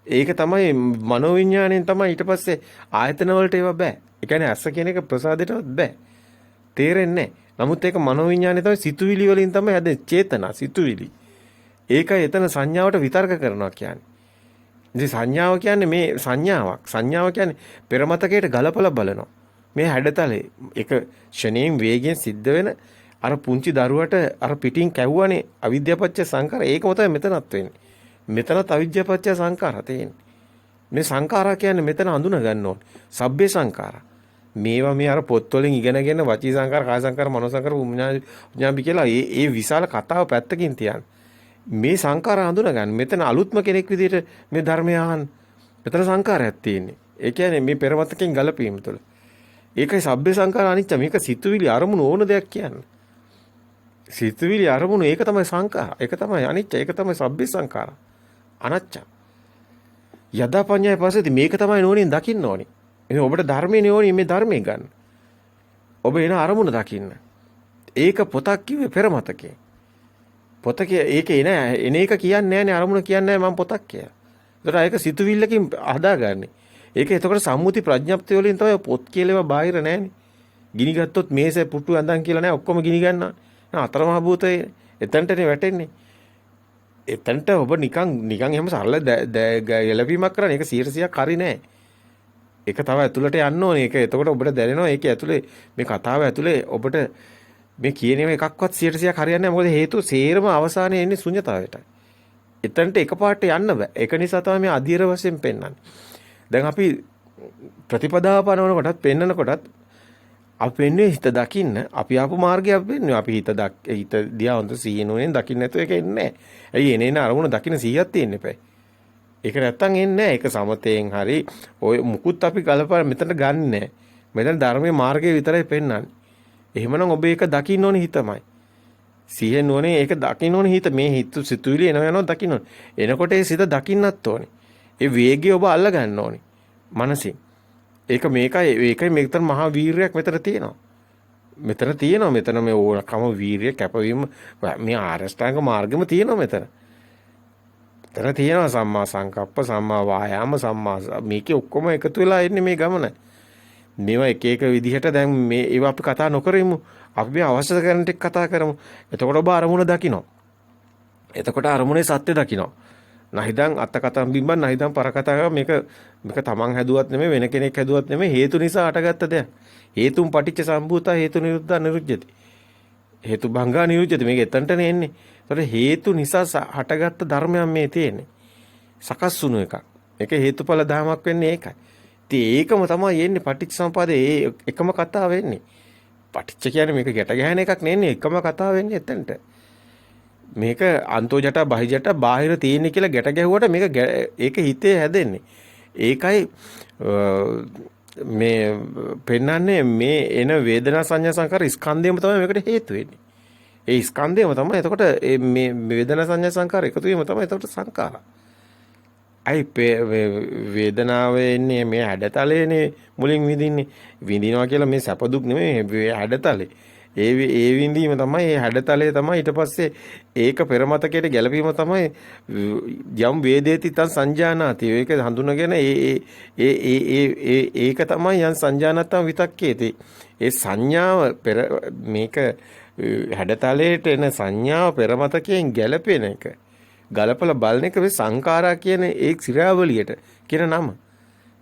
ඒක තමයි මනෝවිඤ්ඤාණයෙන් තමයි ඊට පස්සේ ආයතන වලට ඒව බෑ. ඒ කියන්නේ ඇස කියන එක ප්‍රසාදයටවත් බෑ. තේරෙන්නේ නැහැ. නමුත් ඒක මනෝවිඤ්ඤාණය තමයි සිතුවිලි වලින් තමයි හැදෙන්නේ. චේතනා සිතුවිලි. ඒකයි එතන සංඥාවට විතර්ක කරනවා කියන්නේ. ඉතින් සංඥාව කියන්නේ මේ සංඥාවක්. සංඥාව කියන්නේ පෙරමතකයට ගලපලා බලනවා. මේ හැඩතලේ එක ෂණයෙන් වේගයෙන් සිද්ධ වෙන අර පුංචි දරුවට අර පිටින් කැවුවනේ අවිද්‍යාපච්ච සංකාර. ඒකම තමයි මෙතනත් වෙන්නේ. මෙතනත් අවිද්‍යාපච්ච සංකාර තියෙන්නේ. මේ සංකාරා කියන්නේ මෙතන හඳුන ගන්න ඕනේ. සබ්බේ සංකාරා. මේවා මේ අර පොත්වලින් ඉගෙනගෙන වචී සංකාර, කාය සංකාර, මනෝ සංකාර, විඥානි කියලා ඒ විශාල කතාව පැත්තකින් තියන්න. මේ සංකාර හඳුන ගන්න. මෙතන අලුත්ම කෙනෙක් විදිහට මේ ධර්මය අහන්න. මෙතන සංකාරයක් තියෙන්නේ. ඒ කියන්නේ මේ පෙරමතකෙන් ගලපීම තුළ. ඒකයි සබ්බේ සංකාර අනිච්ච. මේක සිතුවිලි අරමුණු ඕන දෙයක් කියන්නේ. සිතුවිලි අරමුණු ඒක තමයි සංකාර. ඒක තමයි අනිච්ච. ඒක තමයි සබ්බේ සංකාර. අනච්ච. යදා පඤ්ඤාය පස්සේදී මේක තමයි නෝනින් දකින්න ඕනි. එහෙනම් ඔබට ධර්මයේ නෝනි මේ ධර්මයෙන් ගන්න. ඔබ එන අරමුණ දකින්න. ඒක පොතක් කිව්වේ පෙරමතකේ. පොතකේ ඒක එන එක කියන්නේ නැහැනේ අරමුණ කියන්නේ නැහැ මම පොතක් කියලා. ඒතර ඒක සිතුවිල්ලකින් හදාගන්නේ. ඒක එතකොට සම්මුති ප්‍රඥප්තිය වලින් තමයි පොත් කියලාව බාහිර නැහැනේ. ගිනි ගත්තොත් මේසේ පුට්ටු ඇඳන් කියලා නැහැ ඔක්කොම ගිනි ගන්නවා. අතරමහා භූතය එතනටනේ වැටෙන්නේ. එතනට ඔබ නිකන් එහෙම සරල ගැළපීමක් කරන්නේ. ඒක 100%ක් හරි නෑ. ඒක තව ඇතුළට යන්න ඕනේ. ඒක එතකොට ඔබට දැනෙනවා ඒක ඇතුලේ මේ කතාව ඇතුලේ ඔබට මේ කියන ඒවා එකක්වත් 100%ක් හරියන්නේ නැහැ. මොකද හේතුව සේරම අවසානයේ එන්නේ ශුන්‍යතාවයටයි. එතනට එකපාරට යන්න බෑ. ඒක නිසා තමයි මේ අධීර වශයෙන් පෙන්වන්නේ. දැන් අපි ප්‍රතිපදාව පනවන කොටත් පෙන්වන කොටත් අපි වෙන්නේ හිත දකින්න. අපි ආපු මාර්ගය අපි වෙන්නේ. අපි හිත දිහා හොඳ සීනුවෙන් දකින්න නැතුව ඒක එන්නේ නැහැ. ඇයි එනේන අරමුණ දකින්න 100ක් තියෙන්න එපා. ඒක නැත්තම් එන්නේ නැහැ. ඒක සමතයෙන් හරි ඔය මුකුත් අපි ගලපා මෙතන ගන්නෙ නැහැ. මෙතන ධර්මයේ මාර්ගය විතරයි පෙන්වන්නේ. එහෙමනම් ඔබ ඒක දකින්න ඕනේ හිතමයි. සිහියෙන් ඕනේ ඒක දකින්න ඕනේ හිත. මේ හිත සිතුවිලි එනවා දකින්න ඕනේ. එනකොට ඒ සිත දකින්නත් ඕනේ. ඒ වේගය ඔබ අල්ල ගන්න ඕනේ. මනසින්. ඒකයි මෙතන මහා වීරයක් මෙතන තියෙනවා. මෙතන මේ ඕනකම වීරිය කැපවීම මේ ආරෂ්ඨාංග මාර්ගෙම තියෙනවා මෙතන. මෙතන තියෙනවා සම්මා සංකප්ප, සම්මා වායාම, සම්මා මේකේ ඔක්කොම එකතු වෙලා ඉන්නේ මේ ගමන. මේවා එක එක විදිහට දැන් මේ ඒවා අපි කතා නොකරමු. අපි මේ අවශ්‍ය කරන ටික කතා කරමු. එතකොට ඔබ අරමුණ දකින්න. එතකොට අරමුණේ සත්‍ය දකින්න. නැහිදන් අත්ත කතම් බිම්බන් නැහිදන් පර කතා මේක තමන් හැදුවත් නෙමෙයි වෙන කෙනෙක් හැදුවත් නෙමෙයි හේතු නිසා අටගත්ත දෙයක්. හේතුන් පටිච්ච සම්භූතා හේතු නිරුද්ධා නිරුද්ධති. හේතු භංගා නිරුද්ධති. මේක එතනටනේ එන්නේ. ඒතකොට හේතු නිසා හටගත්ත ධර්මයක් මේ තියෙන්නේ. සකස් වුණු එකක්. ඒක හේතුඵල ධමයක් වෙන්නේ ඒකයි. ඉතින් ඒකම තමයි එන්නේ පටිච්ච සම්පදායේ එකම කතාව වෙන්නේ. පටිච්ච කියන්නේ මේක ගැට ගැහෙන එකක් නෙන්නේ එකම කතාව වෙන්නේ එතනට. මේක අන්තෝ ජට බහි ජට බාහිර තියෙන්නේ කියලා ගැට ගැහුවට මේක ඒක හිතේ හැදෙන්නේ. ඒකයි මේ පෙන්වන්නේ මේ එන වේදනා සංඥා සංකාර ස්කන්ධයම තමයි මේකට හේතු වෙන්නේ. ඒ ස්කන්ධයම තමයි එතකොට මේ වේදනා සංඥා සංකාර එකතු වීම තමයි එතකොට සංකාර. අයි වේදනාවේ ඉන්නේ මේ හැඩතලේනේ මුලින් විඳින්නේ. විඳිනවා කියලා මේ සැප දුක් නෙමෙයි හැඩතලේ. ඒ විඳීම තමයි ඒ හැඩතලේ තමයි ඊට පස්සේ ඒක පෙරමතකයට ගැලපීම තමයි යම් වේදේති තං සංජානාති. ඒක හඳුනගෙන ඒක තමයි යම් සංජානත්තම් විතක්කේති. ඒ සංඥාව මේක හැඩතලයට එන සංඥාව පෙරමතකයෙන් ගැලපෙන එක. ගලපලා බලන එක මේ සංඛාරා කියන ඒ ක්‍රියාවලියට කියන නම.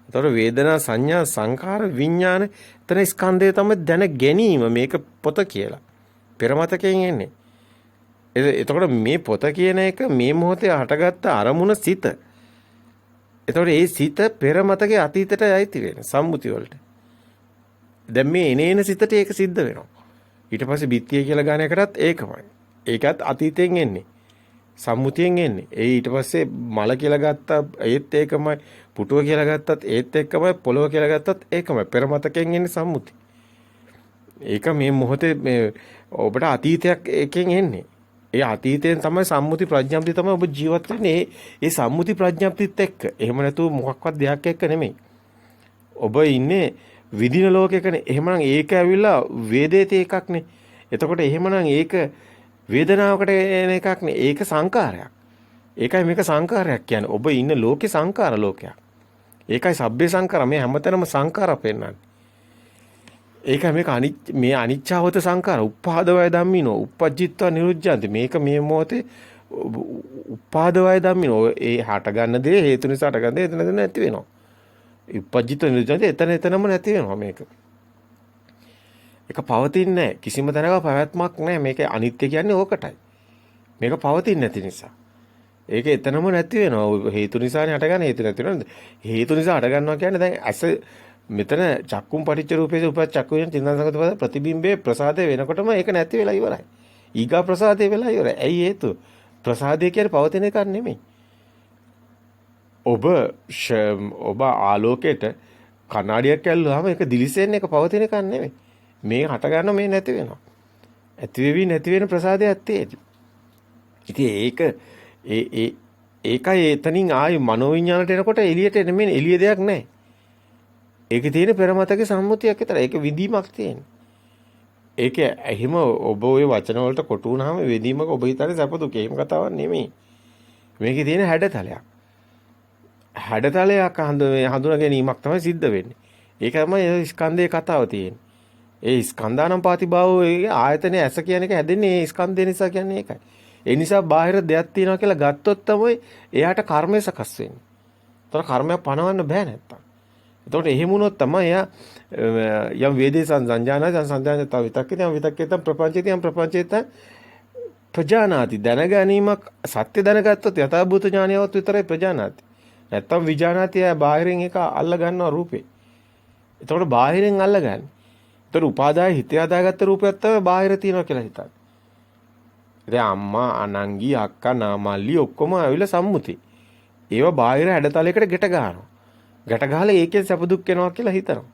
ඒතර වේදනා සංඥා සංඛාර විඥාන එතන ස්කන්ධය තමයි දැන ගැනීම මේක පොත කියලා. පෙරමතකයෙන් එන්නේ. එතකොට මේ පොත කියන එක මේ මොහොතේ හටගත්ත අරමුණ සිත. එතකොට ඒ සිත පෙරමතකයේ අතීතයට යයිති වෙන සම්මුති වලට. දැන් මේ එනේන සිතට ඒක සිද්ධ වෙනවා. ඊට පස්සේ බිත්තිය කියලා ගාන එකටත් ඒකමයි. ඒකත් අතීතයෙන් එන්නේ. සම්මුතියෙන් එන්නේ. ඒ ඊට පස්සේ මල කියලා ගත්තා ඒත් ඒකමයි. පුටුව කියලා ගත්තත් ඒත් එක්කමයි. පොළොව කියලා ගත්තත් ඒකමයි. පෙරමතකයෙන් එන්නේ සම්මුති. ඒක මේ මොහොතේ මේ ඔබට අතීතයක් එකෙන් එන්නේ. ඒ අතීතයෙන් තමයි සම්මුති ප්‍රඥාප්තිය තමයි ඔබ ජීවත් වෙන්නේ. ඒ සම්මුති ප්‍රඥාප්තියත් එක්ක. එහෙම නැතුව මොකක්වත් දෙයක් එක්ක නෙමෙයි. ඔබ ඉන්නේ විදින ලෝකයකනේ. එහෙමනම් ඒක ඇවිල්ලා වේදේතේ එකක්නේ. එතකොට එහෙමනම් ඒක වේදනාවකට එන එකක් නේ. ඒක සංකාරයක්. ඒකයි මේක සංකාරයක් කියන්නේ. ඔබ ඉන්න ලෝකේ සංකාර ලෝකයක්. ඒකයි සබ්බේ සංකාර. මේ හැමතැනම සංකාර පෙන්නන්නේ. ඒකයි මේක මේ අනිච්චවත සංකාර. උප්පාදවය ධම්මිනෝ. උපජ්ජිත්වා නිරුද්ධಂತಿ. මේක මේ මොහොතේ උප්පාදවය ධම්මිනෝ. ඒ හට ගන්න දේ හේතු නිසා හට ගන්න දේ එතන නැති වෙනවා. උපජ්ජිත්වා නිරුද්ධಂತಿ එතනම නැති වෙනවා මේක. ඒක පවතින්නේ නැහැ. කිසිම තැනක පැවැත්මක් නැහැ. මේක අනිත්‍ය කියන්නේ ඕකටයි. මේක පවතින්නේ නැති නිසා. ඒක එතනම නැති වෙනවා. හේතු නිසානේ හටගන්නේ. හේතු නැති වෙනවද? හේතු නිසා හට ගන්නවා කියන්නේ දැන් ඇස මෙතන චක්කුම් පටිච්ච රූපේස උපත් චක්කුයන් චින්තන සංගත ප්‍රතිබිම්බේ ප්‍රසාදේ වෙනකොටම ඒක නැති වෙලා ඉවරයි. ඊගා ප්‍රසාදේ වෙලා ඉවරයි. ඇයි හේතුව? ප්‍රසාදේ කියන්නේ පවතින එකක් නෙමෙයි. ඔබ ආලෝකයට කණ්ණාඩියක් ඇල්ලුවාම ඒක දිලිසෙන්නේ ඒක පවතින එකක් නෙමෙයි. මේ හට ගන්න මේ නැති වෙනවා. ඇති වෙවි නැති වෙන ප්‍රසාදයක් තියෙයි. ඉතින් ඒකයි එතනින් ආයි මනෝවිඤ්ඤාණයට එනකොට එළියට නෙමෙයි එළිය දෙයක් නැහැ. ඒකේ තියෙන පෙරමතකේ සම්මුතියක් විතරයි. ඒක විදීමක් තියෙන. ඒක එහෙම ඔබ ওই වචන වලට කොටු වුණාම විදීමක ඔබ හිතන්නේ සැප දුක. එහෙම කතාවක් නෙමෙයි. මේකේ තියෙන හැඩතලයක්. හැඩතලයක් හඳුනා ගැනීමක් තමයි සිද්ධ වෙන්නේ. ඒක තමයි ස්කන්ධයේ කතාව තියෙන්නේ. ඒ ස්කන්ධානම් පාතිභාවයේ ආයතනයේ ඇස කියන එක හැදෙන්නේ ඒ ස්කන්ධය නිසා කියන්නේ ඒකයි. ඒ නිසා බාහිර දෙයක් තියෙනවා කියලා ගත්තොත් තමයි එයාට කර්මය සකස් වෙන්නේ. ඒතර කර්මයක් පනවන්න බෑ නැත්තම්. එතකොට එහෙම වුණොත් තමයි එයා යම් වේදේ සංජානන තව විතක්කේ විතක්කේතම් ප්‍රපංචේතම් ප්‍රපංචේතම් ප්‍රජානාති දැනගැනීමක් සත්‍ය දැනගත්තොත් යථාභූත ඥානයවත් විතරයි ප්‍රජානාති. නැත්තම් විජානාති බාහිරින් එක අල්ල ගන්නවා රූපේ. එතකොට බාහිරින් අල්ල ගන්න. ඒතර උපාදාය හිතේ හදාගත්ත රූපයක් තමයි බාහිර තියෙනවා කියලා හිතන්නේ. ඉතින් අම්මා අනංගි අක්කා නාමල්ලි ඔක්කොම ඇවිල්ලා සම්මුති. ඒව බාහිර හැඩතලයකට ගැට ගන්නවා. ගැට ගහලා ඒකෙන් සැප දුක් වෙනවා කියලා හිතනවා.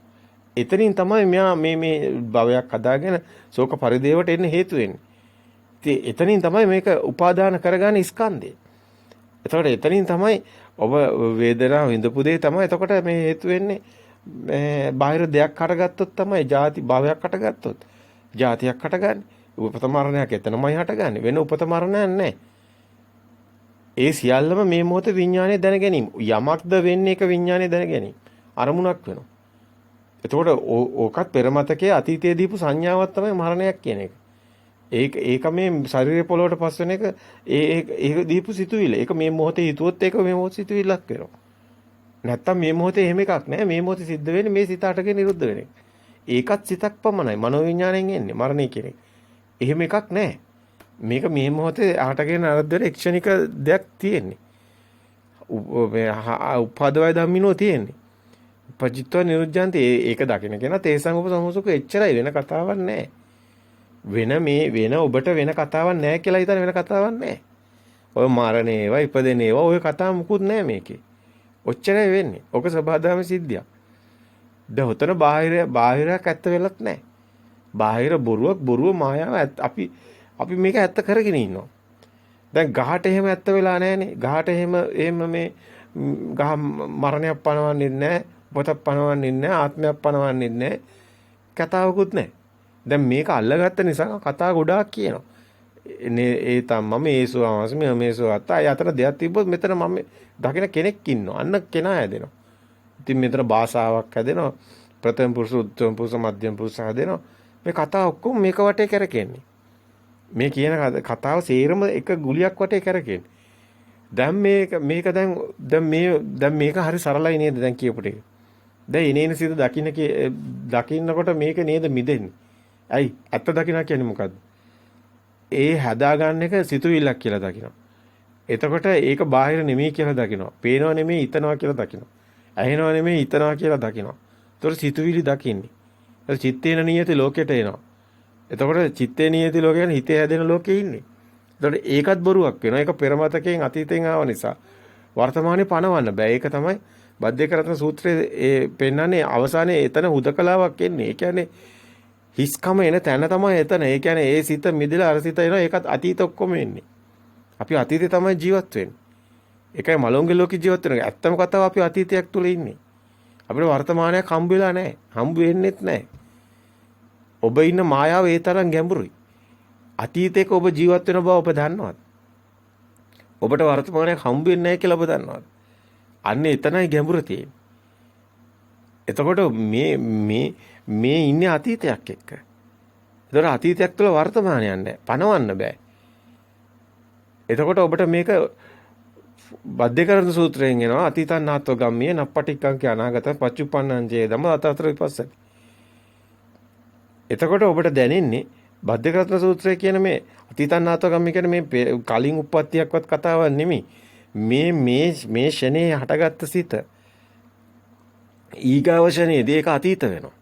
එතනින් තමයි මෙයා මේ භවයක් හදාගෙන ශෝක පරිදේවට එන්න හේතු වෙන්නේ. ඉතින් එතනින් තමයි මේක උපාදාන කරගන්න ස්කන්ධය. එතකොට එතනින් තමයි ඔබ වේදනාව විඳපු දේ තමයි එතකොට මේ හේතු වෙන්නේ. බාහිර දෙයක් හටගත්තොත් තමයි ජාති භවයක් හටගත්තොත් ජාතියක් හටගන්නේ. උපත මරණයක් එතනමයි හටගන්නේ. වෙන උපත මරණයක් නැහැ. ඒ සියල්ලම මේ මොහොතේ විඥානය දැන ගැනීම. යමක්ද වෙන්නේ එක විඥානය දැන ගැනීම. අරමුණක් වෙනවා. එතකොට ඕකත් පෙරමතකයේ අතීතයේ දීපු සංඥාවක් තමයි මරණයක් කියන එක. ඒක මේ ශරීරය පොළොවට පස් වෙන එක ඒක දීපු සිතුවිල්ල. ඒක මේ මොහොතේ හිතුවොත් ඒක මේ මොහොත සිතුවිල්ලක් වෙනවා. නැත්තම් මේ මොහොතේ එහෙම එකක් නැහැ. මේ මොහොතේ සිද්ධ වෙන්නේ මේ සිත අටගෙන නිරුද්ධ වෙන එක. ඒකත් සිතක් පමණයි. මනෝවිඥාණයෙන් එන්නේ මරණය කියන එක. එහෙම එකක් නැහැ. මේක මේ මොහොතේ අටගෙන අරද්දර ක්ෂණික දෙයක් තියෙන්නේ. උපාදවය ධම්මිනෝ තියෙන්නේ. පජිත්ව නිරුද්ධාන්ති ඒක දකින්න කෙනා තේසං උපසමසුක එච්චරයි වෙන කතාවක් නැහැ. වෙන ඔබට වෙන කතාවක් නැහැ කියලා හිතන වෙන කතාවක් නැහැ. ඔය මරණේ ඒවා ඉපදෙන ඒවා ඔය කතාව මුකුත් නැහැ මේකේ. ඔච්චරයි වෙන්නේ. ඔක සබහාදාම සිද්ධියක්. දැන් උතන බාහිරයක් ඇත්ත වෙලත් නැහැ. බාහිර බොරුව මායාව අපි මේක ඇත්ත කරගෙන ඉන්නවා. දැන් ගහට එහෙම ඇත්ත වෙලා නැහනේ. ගහට එහෙම මේ ගහ මරණයක් පනවන්නේ නැහැ. පොතක් පනවන්නේ නැහැ. ආත්මයක් පනවන්නේ නැහැ. කතාවකුත් නැහැ. දැන් මේක අල්ලගත්ත නිසා කතා ගොඩාක් කියනවා. ඒ තමයි මම ඒසෝ අවස් මේසෝ අතයි අතර දෙයක් තිබ්බොත් මෙතන මම දකින කෙනෙක් ඉන්නවා. අන්න කෙනා හැදෙනවා. ඉතින් මෙතන භාෂාවක් හැදෙනවා. ප්‍රථම පුරුෂ, උත්තම පුරුෂ, මධ්‍යම පුරුෂ හැදෙනවා. මේ කතා ඔක්කොම මේක වටේ කරකෙන්නේ. මේ කියන කතාව සේරම එක ගුලියක් වටේ කරකෙන්නේ. දැන් මේක දැන් මේක හරි සරලයි නේද දැන් කියපු ටික. දැන් ඉනේන සිත දකින්නකොට මේක නේද මිදෙන්නේ. ඇයි ඇත්ත දකින්න කියන්නේ මොකද්ද? ඒ හදාගන්න එක සිතුවිල්ලක් කියලා දකිනවා. එතකොට ඒක බාහිර නෙමෙයි කියලා දකිනවා. පේනව නෙමෙයි හිතනවා කියලා දකිනවා. ඇහෙනව නෙමෙයි හිතනවා කියලා දකිනවා. ඒතකොට සිතුවිලි දකින්නේ. ඒ චිත්තේන නියති ලෝකෙට එනවා. එතකොට චිත්තේ නියති ලෝකේ කියන්නේ හිතේ හැදෙන ලෝකේ ඉන්නේ. එතකොට ඒකත් බොරුවක් වෙනවා. ඒක පෙරමතකයෙන් අතීතයෙන් ආව නිසා වර්තමානයේ පණවන්න බෑ. ඒක තමයි බද්ධේකරත්න සූත්‍රයේ ඒ පෙන්නන්නේ අවසානයේ එතන හුදකලාවක් එන්නේ. ඒ කියන්නේ හිස්කම එන තැන තමයි එතන. ඒ කියන්නේ ඒ සිත මිදලා අර සිත එනවා. ඒකත් අතීත ඔක්කොම එන්නේ. අපි අතීතේ තමයි ජීවත් වෙන්නේ. ඒකයි මලොංගේ ලෝකේ ජීවත් වෙනවා. ඇත්තම කතාව අපි අතීතයක් තුල ඉන්නේ. අපිට වර්තමානයක් හම්බ වෙලා නැහැ. හම්බ වෙන්නෙත් නැහැ. ඔබ ඉන්න මායාව ඒ තරම් ගැඹුරුයි. අතීතයක ඔබ ජීවත් වෙන බව ඔබ දන්නවද? ඔබට වර්තමානයක් හම්බ වෙන්නේ නැහැ කියලා ඔබ දන්නවද? අන්න එතනයි ගැඹුර තියෙන්නේ. එතකොට මේ ඉන්නේ අතීතයක් එක්ක. ඒතර අතීතයක් තුළ වර්තමානයක් නැහැ. පණවන්න බෑ. එතකොට ඔබට මේක බද්ධේකරණ සූත්‍රයෙන් එනවා අතීතං නාත්ව ගම්මිය නප්පටික්කං කිය අනාගත පච්චුප්පන්නං චේ ධම්ම අතතර විපස්සති. එතකොට ඔබට දැනෙන්නේ බද්ධේකරණ සූත්‍රය කියන මේ අතීතං නාත්ව ගම්මිය කියන්නේ මේ කලින් උප්පත්තියක්වත් කතාවක් නෙමෙයි. මේ ෂනේ හටගත්ත සිත ඊගාව ෂනේදී ඒක අතීත වෙනවා.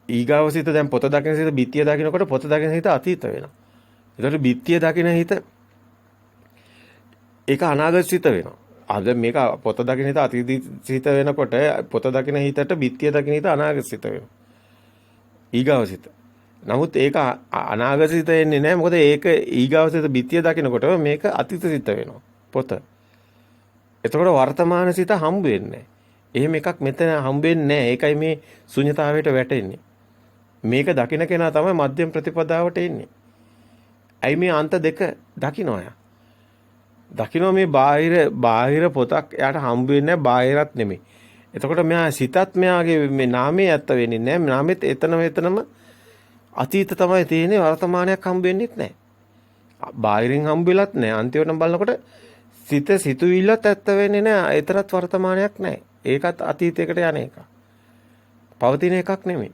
ඊගාව සිත දැන් පොත දකින සිත බිත්තිය දකිනකොට පොත දකින හිත අතීත වෙනවා. ඒතකොට බිත්තිය දකින හිත ඒක අනාගත සිත වෙනවා. අද මේක පොත දකින හිත අතීත සිත වෙනකොට පොත දකින හිතට බිත්තිය දකින හිත අනාගත සිත වෙනවා. ඊගාව සිත. නමුත් ඒක අනාගත සිත එන්නේ නැහැ. මොකද ඒක ඊගාව සිත බිත්තිය දකිනකොට මේක අතීත සිත වෙනවා. පොත. එතකොට වර්තමාන සිත හම්බ වෙන්නේ. එහෙම එකක් මෙතන හම්බ වෙන්නේ නැහැ. ඒකයි මේ ශුන්‍යතාවයට වැටෙන්නේ. මේක දකින කෙනා තමයි මධ්‍යම ප්‍රතිපදාවට එන්නේ. ඇයි මේ අන්ත දෙක දකින්න ඔයා? දකින්න මේ බාහිර පොතක් එයාට හම්බ වෙන්නේ නැහැ බාහිරත් නෙමෙයි. එතකොට මෙයා සිතත් මෙයාගේ මේ නාමයේ ඇත්ත වෙන්නේ නැහැ. නාමෙත් එතනම අතීත තමයි තියෙන්නේ වර්තමානයක් හම්බ වෙන්නේ නැහැ. බාහිරින් හම්බ වෙලත් නැහැ. අන්තිමට බලනකොට සිතුවිල්ලත් ඇත්ත වෙන්නේ නැහැ. එතරම් වර්තමානයක් නැහැ. ඒකත් අතීතයකට යන එක. පවතින එකක් නෙමෙයි.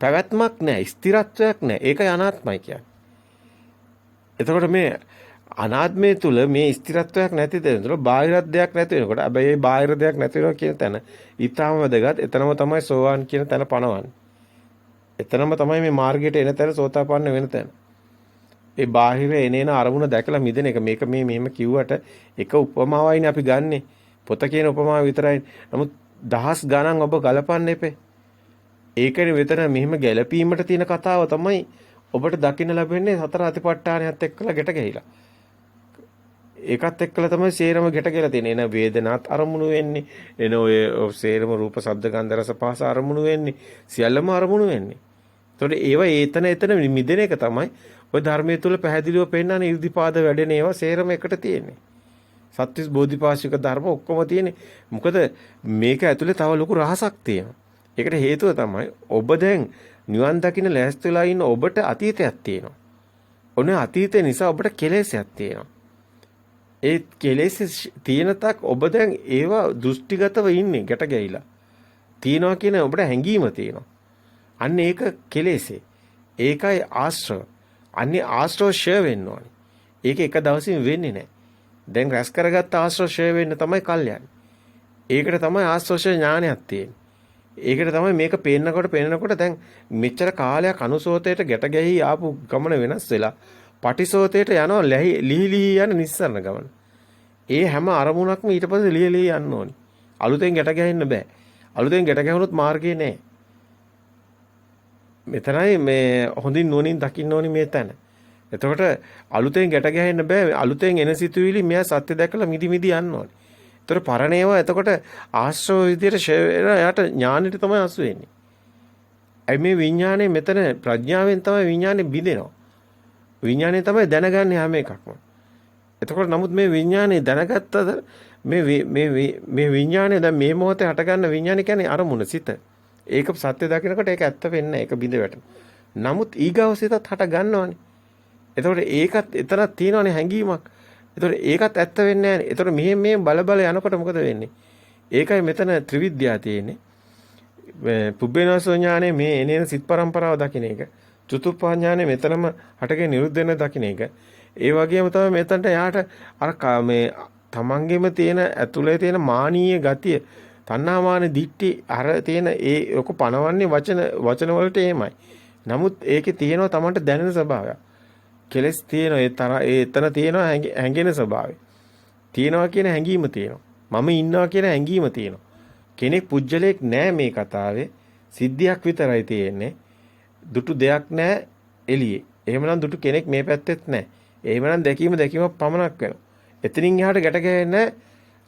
පැවැත්මක් නැහැ. ස්ථිරත්වයක් නැහැ. ඒකයි අනාත්මයි කියන්නේ. එතකොට මේ අනාත්මය තුල මේ ස්ථිරත්වයක් නැති තැන තුල බාහිර දෙයක් නැති වෙනකොට හැබැයි මේ බාහිර දෙයක් නැති වෙනවා කියන තැන ඊටාම වැදගත්. එතනම තමයි සෝවාන් කියන තැන පනවන්නේ. එතනම තමයි මේ මාර්ගයට එන තැන සෝතාපන්න වෙන තැන. ඒ බාහිර එනේන අරමුණ දැකලා මිදෙන එක මේක මේ මෙහෙම කිව්වට එක උපමාවයිනේ අපි ගන්නෙ. පොත කියන උපමාව විතරයි. නමුත් දහස් ගණන් ඔබ ගලපන්න එපේ. ඒකනේ මෙතන මෙහෙම ගැළපීමට තියෙන කතාව තමයි ඔබට දකින්න ලැබෙන්නේ සතර අතිපට්ඨානයත් එක්කලා ගැට ගැහිලා. ඒකත් එක්කලා තමයි සේරම ගැට ගැලා තියෙන්නේ. එන වේදනාත් අරමුණු වෙන්නේ. එන ඔය සේරම රූප, ශබ්ද, ගන්ධ, රස, පහස අරමුණු වෙන්නේ. සියල්ලම අරමුණු වෙන්නේ. ඒතකොට ඒවා එතන මිදෙන එක තමයි ඔය ධර්මයේ තුල පැහැදිලිව පෙන්නන ඉර්ධිපාද වැඩෙන ඒවා සේරම එකට තියෙන්නේ. සත්‍විස් බෝධිපාශික ධර්ම ඔක්කොම තියෙන්නේ. මොකද මේක ඇතුලේ තව ලොකු රහසක් තියෙනවා. ඒකට හේතුව තමයි ඔබ දැන් නිවන් දකින්න ලෑස්ති වෙලා ඉන්න ඔබට අතීතයක් තියෙනවා. ඔන්න අතීතය නිසා ඔබට කෙලෙසයක් තියෙනවා. ඒ කෙලෙස් තියෙන තක් ඔබ දැන් ඒවා දෘෂ්ටිගතව ඉන්නේ ගැට ගැහිලා. තියනවා කියන ඔබට හැඟීම තියෙනවා. අන්න ඒක කෙලෙසේ. ඒකයි ආශ්‍රව. අන්නේ ආශ්‍රව ෂය වෙන්න ඕනේ. ඒක එක දවසින් වෙන්නේ නැහැ. දැන් රැස් කරගත්ත ආශ්‍රව ෂය වෙන්න තමයි කල්යන්නේ. ඒකට තමයි ආශ්‍රව ඥානයක් තියෙන්නේ. ඒකට තමයි මේක පේනකොට දැන් මෙච්චර කාලයක් අනුසෝතයට ගැට ගැහි ආපු ගමන වෙනස් වෙලා පටිසෝතයට යනවා ලිහිලි යන නිස්සරණ ගමන. ඒ හැම අරමුණක්ම ඊට පස්සේ ලිහිලි යන්න ඕනි. අලුතෙන් ගැට ගැහෙන්න බෑ. අලුතෙන් ගැට ගැහුනොත් මාර්ගේ නෑ. මෙතනයි මේ හොඳින් නුවණින් දකින්න ඕනි මේ තැන. එතකොට අලුතෙන් ගැට ගැහෙන්න බෑ. අලුතෙන් එන සිතුවිලි මෙයා සත්‍ය දැකලා මිදි යන්න ඕනි. ඒතර පරණේව එතකොට ආශ්‍රව විදියට යාට ඥානෙට තමයි අසු වෙන්නේ. අයි මේ විඥානේ මෙතන ප්‍රඥාවෙන් තමයි විඥානේ බිඳෙනවා. විඥානේ තමයි දැනගන්නේ හැම එකක්ම. එතකොට නමුත් මේ විඥානේ දැනගත්තද මේ විඥානේ දැන් මේ මොහොතේ හටගන්න විඥානේ කියන්නේ අරමුණ සිත. ඒක සත්‍ය දකිනකොට ඒක ඇත්ත වෙන්නේ ඒක බිඳ වැටෙන. නමුත් ඊගාව සිතත් හට ගන්නවනේ. එතකොට ඒකත් එතරම් තියෙනවනේ හැඟීමක්. එතකොට ඒකත් ඇත්ත වෙන්නේ නැහැ. එතකොට මෙහෙම බල යනකොට මොකද වෙන්නේ? ඒකයි මෙතන ත්‍රිවිද්‍යාව තියෙන්නේ. පුබ්බේනසෝ ඥානේ මේ එනේන සිත් පරම්පරාව දකින්න එක. චතුප්පා ඥානේ මෙතනම හටගෙන නිරුද්ධ වෙන දකින්න එක. ඒ වගේම තමයි මෙතනට යාට අර මේ තමන්ගෙම තියෙන ඇතුලේ තියෙන මානීය ගතිය තණ්හාමාන දිට්ටි අර තියෙන ඒ ඔක පනවන්නේ වචන වලට එහෙමයි. නමුත් ඒකේ තියෙනවා තමන්ට දැනෙන ස්වභාවයක්. කෙලස් තියෙනවා ඒ එතන තියෙනවා හැඟෙන ස්වභාවය. තියෙනවා කියන හැඟීම තියෙනවා. මම ඉන්නවා කියන හැඟීම තියෙනවා. කෙනෙක් පුජ්‍යලයක් නෑ මේ කතාවේ. සිද්ධියක් විතරයි තියෙන්නේ. දුටු දෙයක් නෑ එළියේ. එහෙමනම් දුටු කෙනෙක් මේ පැත්තෙත් නෑ. එහෙමනම් දැකීම පමණක් වෙනවා. එතනින් එහාට ගැට ගැහෙන්නේ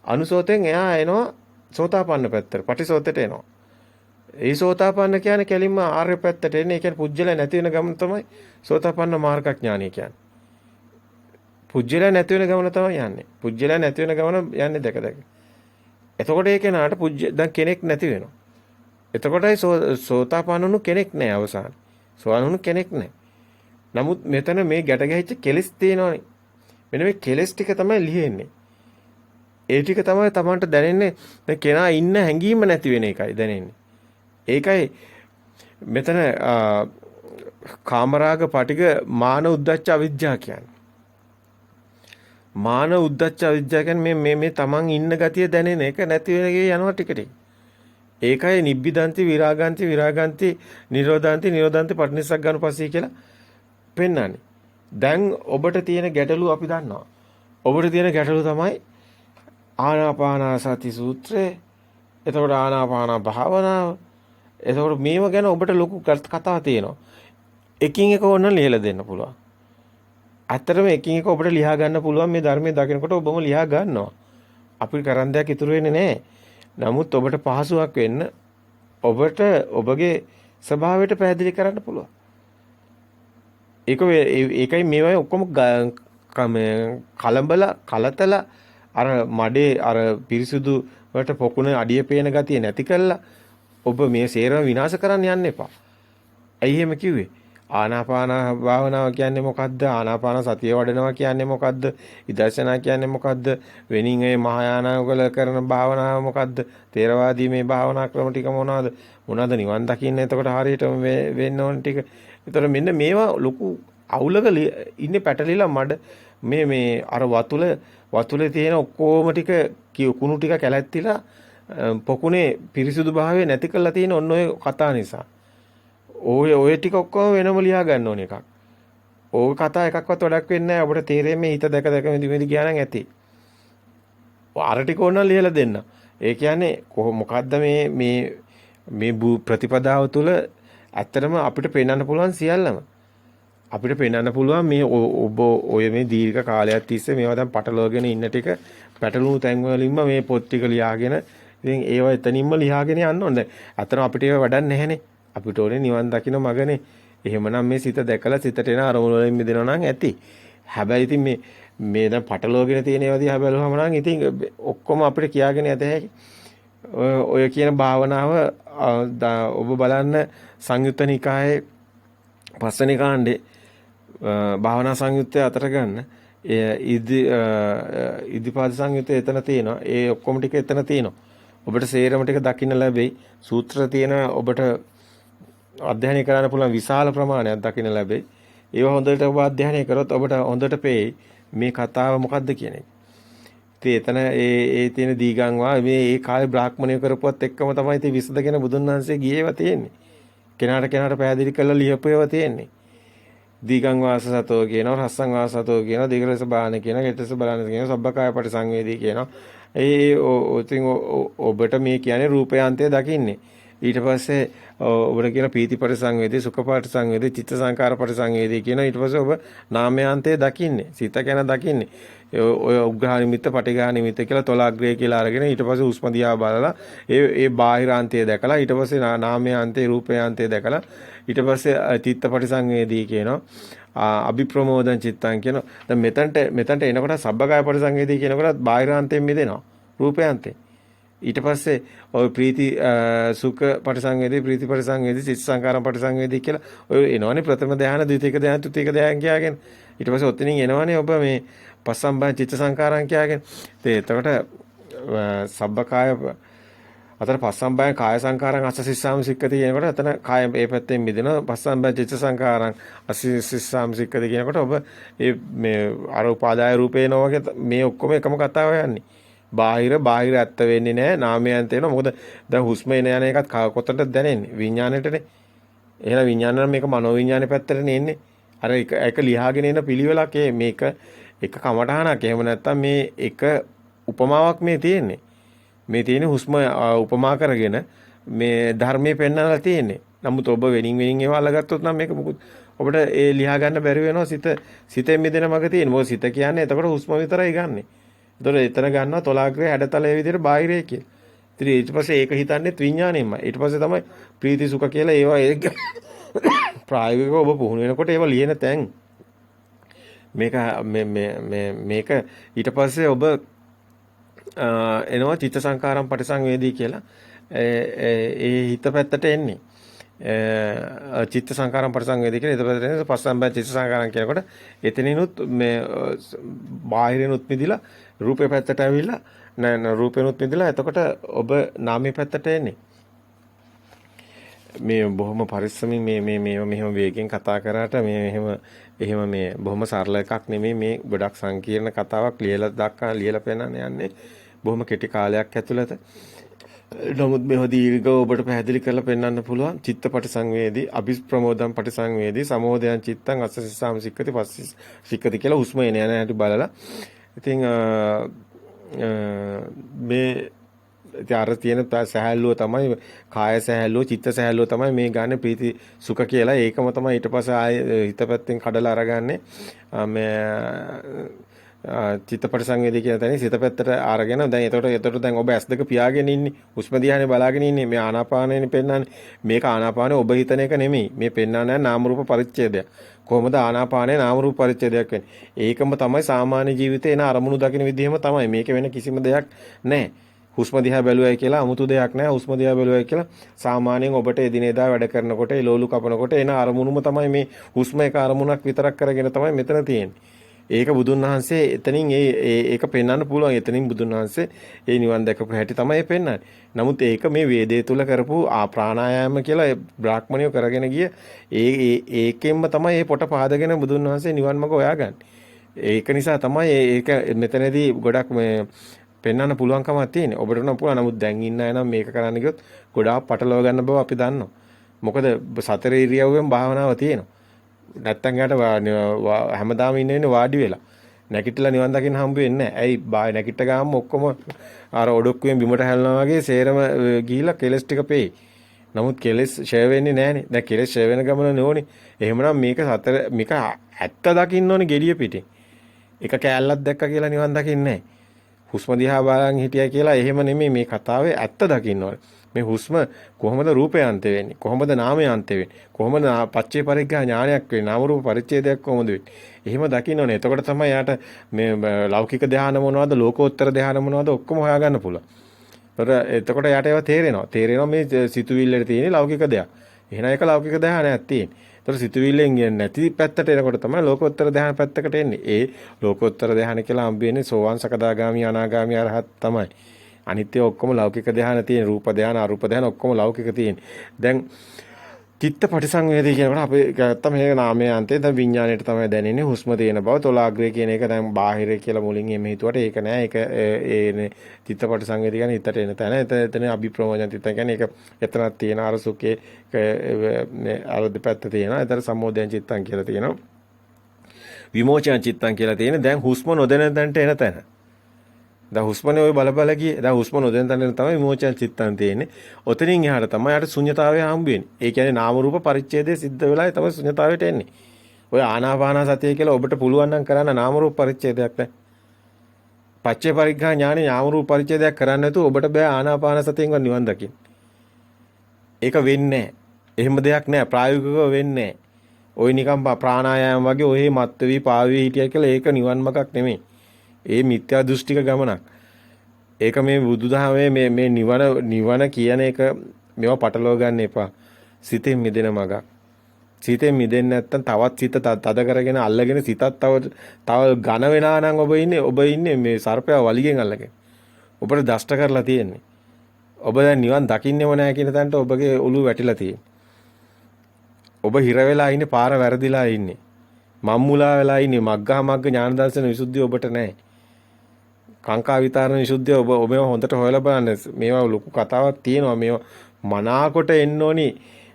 අනුසෝතෙන් එහා එනවා සෝතාපන්න පැත්තට. පටිසෝතයට එනවා. ඒ සෝතාපන්න කියන්නේ කෙලින්ම ආර්ය පැත්තට එන්නේ. ඒ කියන්නේ පුජ්‍යල නැති වෙන ගමන තමයි සෝතාපන්න මාර්ගඥානය කියන්නේ. පුජ්‍යල නැති වෙන ගමන තමයි යන්නේ. පුජ්‍යල නැති වෙන ගමන යන්නේ දැක. එතකොට ඒ කෙනාට දැන් කෙනෙක් නැති වෙනවා. එතකොටයි සෝතාපන්නණු කෙනෙක් නැහැ අවසාන. සෝවාන්ණු කෙනෙක් නැහැ. නමුත් මෙතන මේ ගැට ගැහිච්ච කෙලස් තියෙනවනේ. මෙන්න මේ කෙලස් ටික තමයි ලියෙන්නේ. ඒ ටික තමයි Tamanට දැනෙන්නේ. දැන් කෙනා ඉන්න හැඟීම නැති වෙන එකයි දැනෙන්නේ. ඒකයි මෙතන කාමරාග පටික මාන උද්දච්ච අවිජ්ජා කියන්නේ. මාන උද්දච්ච අවිජ්ජා කියන්නේ මේ Taman ඉන්න ගතිය දැනෙන එක නැති වෙනගේ යනවා ටික ටික. ඒකයි නිබ්බිදන්ති විරාගන්ති නිරෝධාන්ති පටිනිස්සග්ගානුපස්සී කියලා පෙන්වන්නේ. දැන් ඔබට තියෙන ගැටලු අපි දන්නවා. ඔබට තියෙන ගැටලු තමයි ආනාපානසති සූත්‍රය. එතකොට ආනාපාන භාවනාව. එතකොට මේව ගැන ඔබට ලොකු කතා තියෙනවා. එකින් එක ඕන ලියලා දෙන්න පුළුවන්. ඇත්තටම එකින් එක ඔබට ලියා ගන්න පුළුවන් මේ ධර්මයේ දකිනකොට ඔබම ලියා ගන්නවා. අපිට කරන් දෙයක් ඉතුරු වෙන්නේ නැහැ. නමුත් ඔබට පහසුවක් වෙන්න ඔබට ඔබගේ ස්වභාවයට පැහැදිලි කරන්න පුළුවන්. ඒකයි මේවා ඔක්කොම කලබල කලතල අර මඩේ අර පිරිසුදු වලට පොකුණ අඩිය පේන ගතිය නැති කළා ඔබ මේ සේරම විනාශ කරන්න යන්න එපා. ඇයි එහෙම කිව්වේ? ආනාපාන භාවනාව කියන්නේ මොකද්ද? ආනාපාන සතිය වඩනවා කියන්නේ මොකද්ද? විදර්ශනා කියන්නේ මොකද්ද? වෙනින් ඒ මහායානවල කරන භාවනාව මොකද්ද? තේරවාදී මේ භාවනා ක්‍රම ටික මොනවද? මොනවද නිවන් දකින්න එතකොට හරියටම වෙන්න ඕන ටික. ඒතර මෙන්න මේවා ලොකු අවුලක ඉන්නේ පැටලිලා මඩ මේ අර වතුලේ තියෙන ඔක්කොම ටික කුණු ටික කැලැත්තිලා පොකුණේ පිරිසුදු භාවය නැති කරලා තියෙන ඔන්න ඔය කතා නිසා. ඔය ටික ඔක්කොම වෙනම ලියා ගන්න ඕන එකක්. ඕක කතා එකක්වත් වැඩක් වෙන්නේ නැහැ. ඔබට තේරෙන්නේ හිත දැක දැක මෙදි ගියා නම් ඇති. අර ටික ඕන ලියලා දෙන්න. ඒ කියන්නේ මොකද්ද මේ ප්‍රතිපදාව තුළ ඇත්තටම අපිට පෙන්වන්න පුළුවන් සියල්ලම. අපිට පෙන්වන්න පුළුවන් මේ ඔබ ඔය මේ දීර්ඝ කාලයක් තිස්සේ මේවා දැන් පටලවගෙන ඉන්න ටික පැටලුණු තැන් වලින්ම මේ පොත් ටික ලියාගෙන ඉතින් ඒවා එතනින්ම ලියාගෙන යන්න ඕනේ. ඇත්තටම අපිට ඒව වැඩක් නැහැනේ. අපිට ඕනේ නිවන් දකින්න මගනේ. එහෙමනම් මේ සිත දැකලා සිතට එන අරමුණු වලින් මිදෙනවා නම් ඇති. හැබැයි ඉතින් මේ දැන් පටලවගෙන තියෙන ඒවා දිහා බැලුවම නම් ඉතින් ඔක්කොම අපිට කියාගෙන යත හැකි. ඔය කියන භාවනාව ඔබ බලන්න සංයුත්ත නිකායේ පස්වෙනි කාණ්ඩේ භාවනා සංයුත්තය අතර ගන්න ඉදිපාද සංයුත්තය එතන තියෙනවා. ඒ ඔක්කොම ටික එතන තියෙනවා. ඔබට සේරම ටික දකින්න ලැබෙයි. සූත්‍ර තියෙන ඔබට අධ්‍යයනය කරන්න පුළුවන් විශාල ප්‍රමාණයක් දකින්න ලැබෙයි. ඒව හොඳට ඔබ අධ්‍යයනය කරොත් ඔබට හොඳට පේයි මේ කතාව මොකද්ද කියන එක. ඉතින් එතන ඒ තියෙන දීගංවා මේ කාලේ බ්‍රාහ්මණය කරපුවත් එක්කම තමයි ඉතින් විසදගෙන බුදුන් වහන්සේ ගියේවා තියෙන්නේ. කෙනාට පැහැදිලි කරලා ලියපුවේවා තියෙන්නේ. දීගං වාසසතෝ කියනවා, රස්සං වාසසතෝ කියනවා, දීගලස බාන කියනවා, හෙටස බලන කියනවා, සබ්බකාය පරිසංවේදී කියනවා. ඉතින් ඔබට මේ කියන්නේ රූපයාන්තය දකින්නේ. ඊට පස්සේ ඔබට කියන පීති පරිසංවේදී, සුඛ පරිසංවේදී, චිත්ත සංකාර පරිසංවේදී කියන ඊට පස්සේ ඔබ නාමයාන්තය දකින්නේ. සිත ගැන දකින්නේ. ඔය උග්ඝා නිමිත්ත, පටිඝා නිමිත්ත කියලා තොලාග්‍රේ කියලා අරගෙන ඊට පස්සේ උස්ම දිහා බලලා ඒ බාහිරාන්තය දැකලා ඊට පස්සේ නාමයාන්තේ, රූපයාන්තය දැකලා ඊට පස්සේ චිත්ත පරිසංවේදී කියනවා. අභිප්‍රමෝදං චිත්තං කියනවා. දැන් මෙතනට එනකොට සබ්බකාය පරිසංවේදී කියනකොට බාහිරාන්තයෙන් මිදෙනවා. රූපයාන්තේ. ඊට පස්සේ ඔය ප්‍රීති සුඛ පරිසංවේදී, ප්‍රීති පරිසංවේදී, චිත්ත සංකාරම් පරිසංවේදී කියලා ඔය එනවනේ ප්‍රථම ධානය, ද්විතීක ධානය, තෘතීක ධානය කියලාගෙන. ඊට පස්සේ ඔතනින් එනවනේ ඔබ මේ පස්සම්බන් චිත්ත සංකාරම් කියලාගෙන. එතකොට සබ්බකාය අතර පස්සම්බයං කාය සංකාරං අස්සසිස්සාම සික්කති කියනකොට එතන කාය මේ පැත්තෙන් මිදෙනවා. පස්සම්බයං චිත්ත සංකාරං අස්සසිස්සාම සික්කති කියනකොට ඔබ මේ අර උපාදාය රූපේ නෝවගේ මේ ඔක්කොම එකම කතාව යන්නේ. බාහිර ඇත්ත වෙන්නේ නැහැ. නාමයන්ත වෙනවා. මොකද දැන් හුස්ම එන යන එකත් කොතනද දැනෙන්නේ? විඥාණයටනේ. එහෙනම් විඥාන නම් මේක මනෝ විඥානේ පැත්තටනේ එන්නේ. අර එක ලියාගෙන එන පිළිවෙලක් මේක එක කමඨහනක්. එහෙම නැත්නම් මේ එක උපමාවක් මේ තියෙන්නේ. මේ තියෙන හුස්ම උපමා කරගෙන මේ ධර්මයේ පෙන්වන්නලා තියෙන්නේ. නමුත් ඔබ වෙනින් ඒවා අල්ලගත්තොත් නම් මේක මොකුත් ඔබට ඒ ලියා ගන්න බැරි වෙනවා. සිතෙන් මිදෙන මග තියෙන. මොකද සිත කියන්නේ එතකොට හුස්ම විතරයි ගන්නෙ. එතන ගන්නවා තොලාග්‍රේ හැඩතලයේ විදිහට බාහිරේ කියලා. ඉතින් ඊට පස්සේ ඒක හිතන්නේ විඥාණයෙන්ම. ඊට පස්සේ තමයි ප්‍රීති සුඛ කියලා ඒවා ප්‍රායෝගිකව ඔබ පුහුණු වෙනකොට ඒවා ලියන තැන්. මේක ඊට පස්සේ ඔබ එනවා චිත්ත සංකාරම් පටිසංවේදී කියලා. ඒ හිත පැත්තට එන්නේ. චිත්ත සංකාරම් පරිසංවේදී කියලා හිත පැත්තට එන්නේ. පස්සම්බය චිත්ත සංකාරම් කියනකොට එතනිනුත් මේ බාහිරිනුත් මිදිලා රූපේ පැත්තට ඇවිල්ලා නෑ රූපේනුත් මිදිලා එතකොට ඔබ නාමයේ පැත්තට එන්නේ. මේ බොහොම පරිස්සමින් මෙහෙම වේගෙන් කතා කරාට එහෙම මේ බොහොම සරල එකක් නෙමෙයි. මේ ගොඩක් සංකීර්ණ කතාවක් ලියලා පෙන්නන්න යන්නේ බොහොම කෙටි කාලයක් ඇතුළත. නමුත් මේ දීර්ඝව ඔබට පැහැදිලි කරලා පෙන්වන්න පුළුවන්. චිත්තපටි සංවේදී, අභිප්‍රමෝදම් පටි සංවේදී, සමෝදයන් චිත්තං අස්සසිස්සාම සික්කති පස්ස සික්කති කියලා හුස්ම එන යන හැටි බලලා. ඉතින් මේ අර තියෙන සහැල්ලුව තමයි කාය සහැල්ලුව, චිත්ත සහැල්ලුව තමයි මේ ගන්න ප්‍රීති සුඛ කියලා. ඒකම තමයි ඊට පස්සේ ආයේ හිත පැත්තෙන් කඩලා අරගන්නේ. මේ චිත්තපට සංවේදී කියන තැනින් සිත පැත්තට අරගෙන දැන් එතකොට දැන් ඔබ S2 පියාගෙන ඉන්නේ. හුස්ම දිහානේ බලාගෙන ඉන්නේ. මේ ආනාපානයනේ පෙන්වන්නේ. මේක ආනාපානේ ඔබ හිතන එක නෙමෙයි. මේ පෙන්වන්නේ නාම රූප පරිච්ඡේදයක්. කොහොමද ආනාපානේ නාම රූප පරිච්ඡේදයක් වෙන්නේ? ඒකම තමයි සාමාන්‍ය ජීවිතේ එන අරමුණු දකින විදිහම තමයි. මේක වෙන කිසිම දෙයක් නැහැ. හුස්ම දිහා බැලුවයි කියලා 아무තු දෙයක් නැහැ. හුස්ම දිහා බැලුවයි කියලා සාමාන්‍යයෙන් ඔබට එදිනෙදා වැඩ කරනකොට ඒ ලෝලු කපනකොට එන අරමුණුම තමයි මේ හුස්ම එක අරමුණක් විතරක් කරගෙන තමයි මෙතන තියෙන්නේ. ඒක බුදුන් වහන්සේ එතනින් ඒක පෙන්වන්න පුළුවන්. එතනින් බුදුන් වහන්සේ ඒ නිවන් දැකපු හැටි තමයි පෙන්වන්නේ. නමුත් ඒක මේ වේදේ තුල කරපු ප්‍රාණායාම කියලා බ්‍රාහ්මණයෝ කරගෙන ගිය ඒකෙන්ම තමයි මේ පොට පාදගෙන බුදුන් වහන්සේ නිවන් මඟ හොයාගන්නේ. ඒක නිසා තමයි ඒක මෙතනදී ගොඩක් මේ පෙන්වන්න පුළුවන්කමක් තියෙන්නේ. ඔබට උනම් පුළුවන්. නමුත් දැන් ඉන්න අය නම් මේක කරන්න ගියොත් ගොඩාක් පටලව ගන්න බව අපි දන්නවා. මොකද සතර ඉරියව්වෙන් භාවනාව තියෙනවා. නැත්තම් යාට හැමදාම ඉන්නේ වාඩි වෙලා. නැගිටලා නිවන් දකින්න හම්බ වෙන්නේ නැහැ. ඇයි නැගිට ගාම ඔක්කොම අර ඔඩොක්කුවෙන් බිමට හැලනවා වගේ සේරම ගිහිලා කෙලස් ටික පෙයි. නමුත් කෙලස් ෂේ වෙන්නේ නැහනේ. දැන් කෙලස් ෂේ වෙන ගමන නෝනේ. එහෙමනම් මේක ඇත්ත දකින්න ඕනේ gediya පිටින්. එක කෑල්ලක් දැක්ක කියලා නිවන් දකින්නේ නැහැ. හුස්ම දිහා බලන් හිටියා කියලා එහෙම නෙමෙයි මේ කතාවේ ඇත්ත දකින්න ඕනේ. මේ හුස්ම කොහොමද රූපයන්ත වෙන්නේ? කොහොමද නාමයන්ත වෙන්නේ? කොහොමද පච්චේ පරිග්ගා ඥානයක් වෙන්නේ? නාම රූප පරිච්ඡේදයක් කොහොමද වෙන්නේ? එහෙම දකින්න ඕනේ. එතකොට තමයි යාට මේ ලෞකික ධ්‍යාන මොනවද, ලෝකෝත්තර ධ්‍යාන මොනවද ඔක්කොම හොයාගන්න පුළුවන්. එතකොට යාට ඒවා තේරෙනවා. තේරෙනවා මේ සිතුවිල්ලේ තියෙන ලෞකික ධ්‍යාන. එහෙනම් ඒක ලෞකික ධ්‍යානයක් තියෙන්නේ. ඒතර සිතුවිල්ලෙන් නැති පැත්තට එනකොට තමයි ලෝකෝත්තර ධ්‍යාන පැත්තකට එන්නේ. ඒ ලෝකෝත්තර ධ්‍යාන කියලා හම්බ වෙන්නේ සෝවාන් සකදාගාමි අනාගාමි අරහත් තමයි. අනිත්‍ය ඔක්කොම ලෞකික ධ්‍යාන තියෙන. රූප ධ්‍යාන අරූප ධ්‍යාන ඔක්කොම ලෞකික තියෙන. දැන් චිත්ත පටිසංවේදී කියනකොට අපි ගත්තා මේ නාමයේ අන්තේ දැන් විඥාණයට තමයි දැනෙන්නේ හුස්ම තියෙන බව. තොලාග්‍රේ කියන එක දැන් බාහිරේ කියලා මුලින් එමෙ හිතුවට ඒක නෑ. ඒක ඒ චිත්ත පටිසංවේදී කියන්නේ හිතට එන තැන. එතන අභිප්‍රමෝචන චිත්ත කියන්නේ ඒක එතනක් තියෙන අර සුඛේ අර දෙපැත්ත තියෙනවා. එතන සම්මෝධයන් චිත්තං කියලා තියෙනවා. විමෝචන චිත්තං කියලා තියෙන. දැන් හුස්ම නොදැන තැනට එන තැන. දැන් හුස්මනේ ඔය බල ගියේ. දැන් හුස්ම නොදැන තැන තමයි විමෝචන චිත්තං තියෙන්නේ. ඔතනින් එහාට තමයි යාට ශුන්‍යතාවය හම්බ වෙන්නේ. ඒ කියන්නේ නාම රූප පරිච්ඡේදයේ සිද්ධ වෙලාවේ තමයි ශුන්‍යතාවයට එන්නේ. ඔය ආනාපාන සතිය කියලා ඔබට පුළුවන් නම් කරන්න නාම රූප පරිච්ඡේදයක් නැහැ. පච්චේ පරිග්ඝා ඥානේ නාම රූප පරිච්ඡේදයක් කරන්න නැතුව ඔබට බෑ ආනාපාන සතියෙන් නිවන් දකින්න. ඒක වෙන්නේ නැහැ. එහෙම දෙයක් නැහැ. ප්‍රායෝගිකව වෙන්නේ නැහැ. ඔය නිකම් ප්‍රාණායාම වගේ ඔය මත් වෙවි පාවෙවි හිටියා කියලා ඒක නිවන් මාර්ගක් නෙමෙයි. ඒ මිත්‍යා දෘෂ්ටික ගමනක්. ඒක මේ බුදුදහමේ මේ නිවන කියන එක මේවා පටලවා ගන්න එපා. සිතෙන් මිදෙන මගක්. සිතෙන් මිදෙන්නේ නැත්තම් තවත් සිත තද කරගෙන අල්ලගෙන සිතත් තව ඝන වෙනා නම් ඔබ ඉන්නේ මේ සර්පයා වලිගෙන් අල්ලගෙන. ඔබට දෂ්ට කරලා තියෙන්නේ. ඔබ දැන් නිවන් දකින්නේම නැහැ කියන තැනට ඔබගේ ඔළුව වැටිලා තියෙන්නේ. ඔබ හිර වෙලා ඉන්නේ පාර වැරදිලා ඉන්නේ. මම්මුලා වෙලා ඉන්නේ මග්ගා මග්ග ඥාන දර්ශන විසුද්ධිය ඔබට නැහැ. කාංකා විතරණ විසුද්ධිය ඔබ මේව හොඳට හොයලා බලන්න. මේවා ලොකු කතාවක් තියෙනවා. මේවා මනාකොට එන්න ඕනි.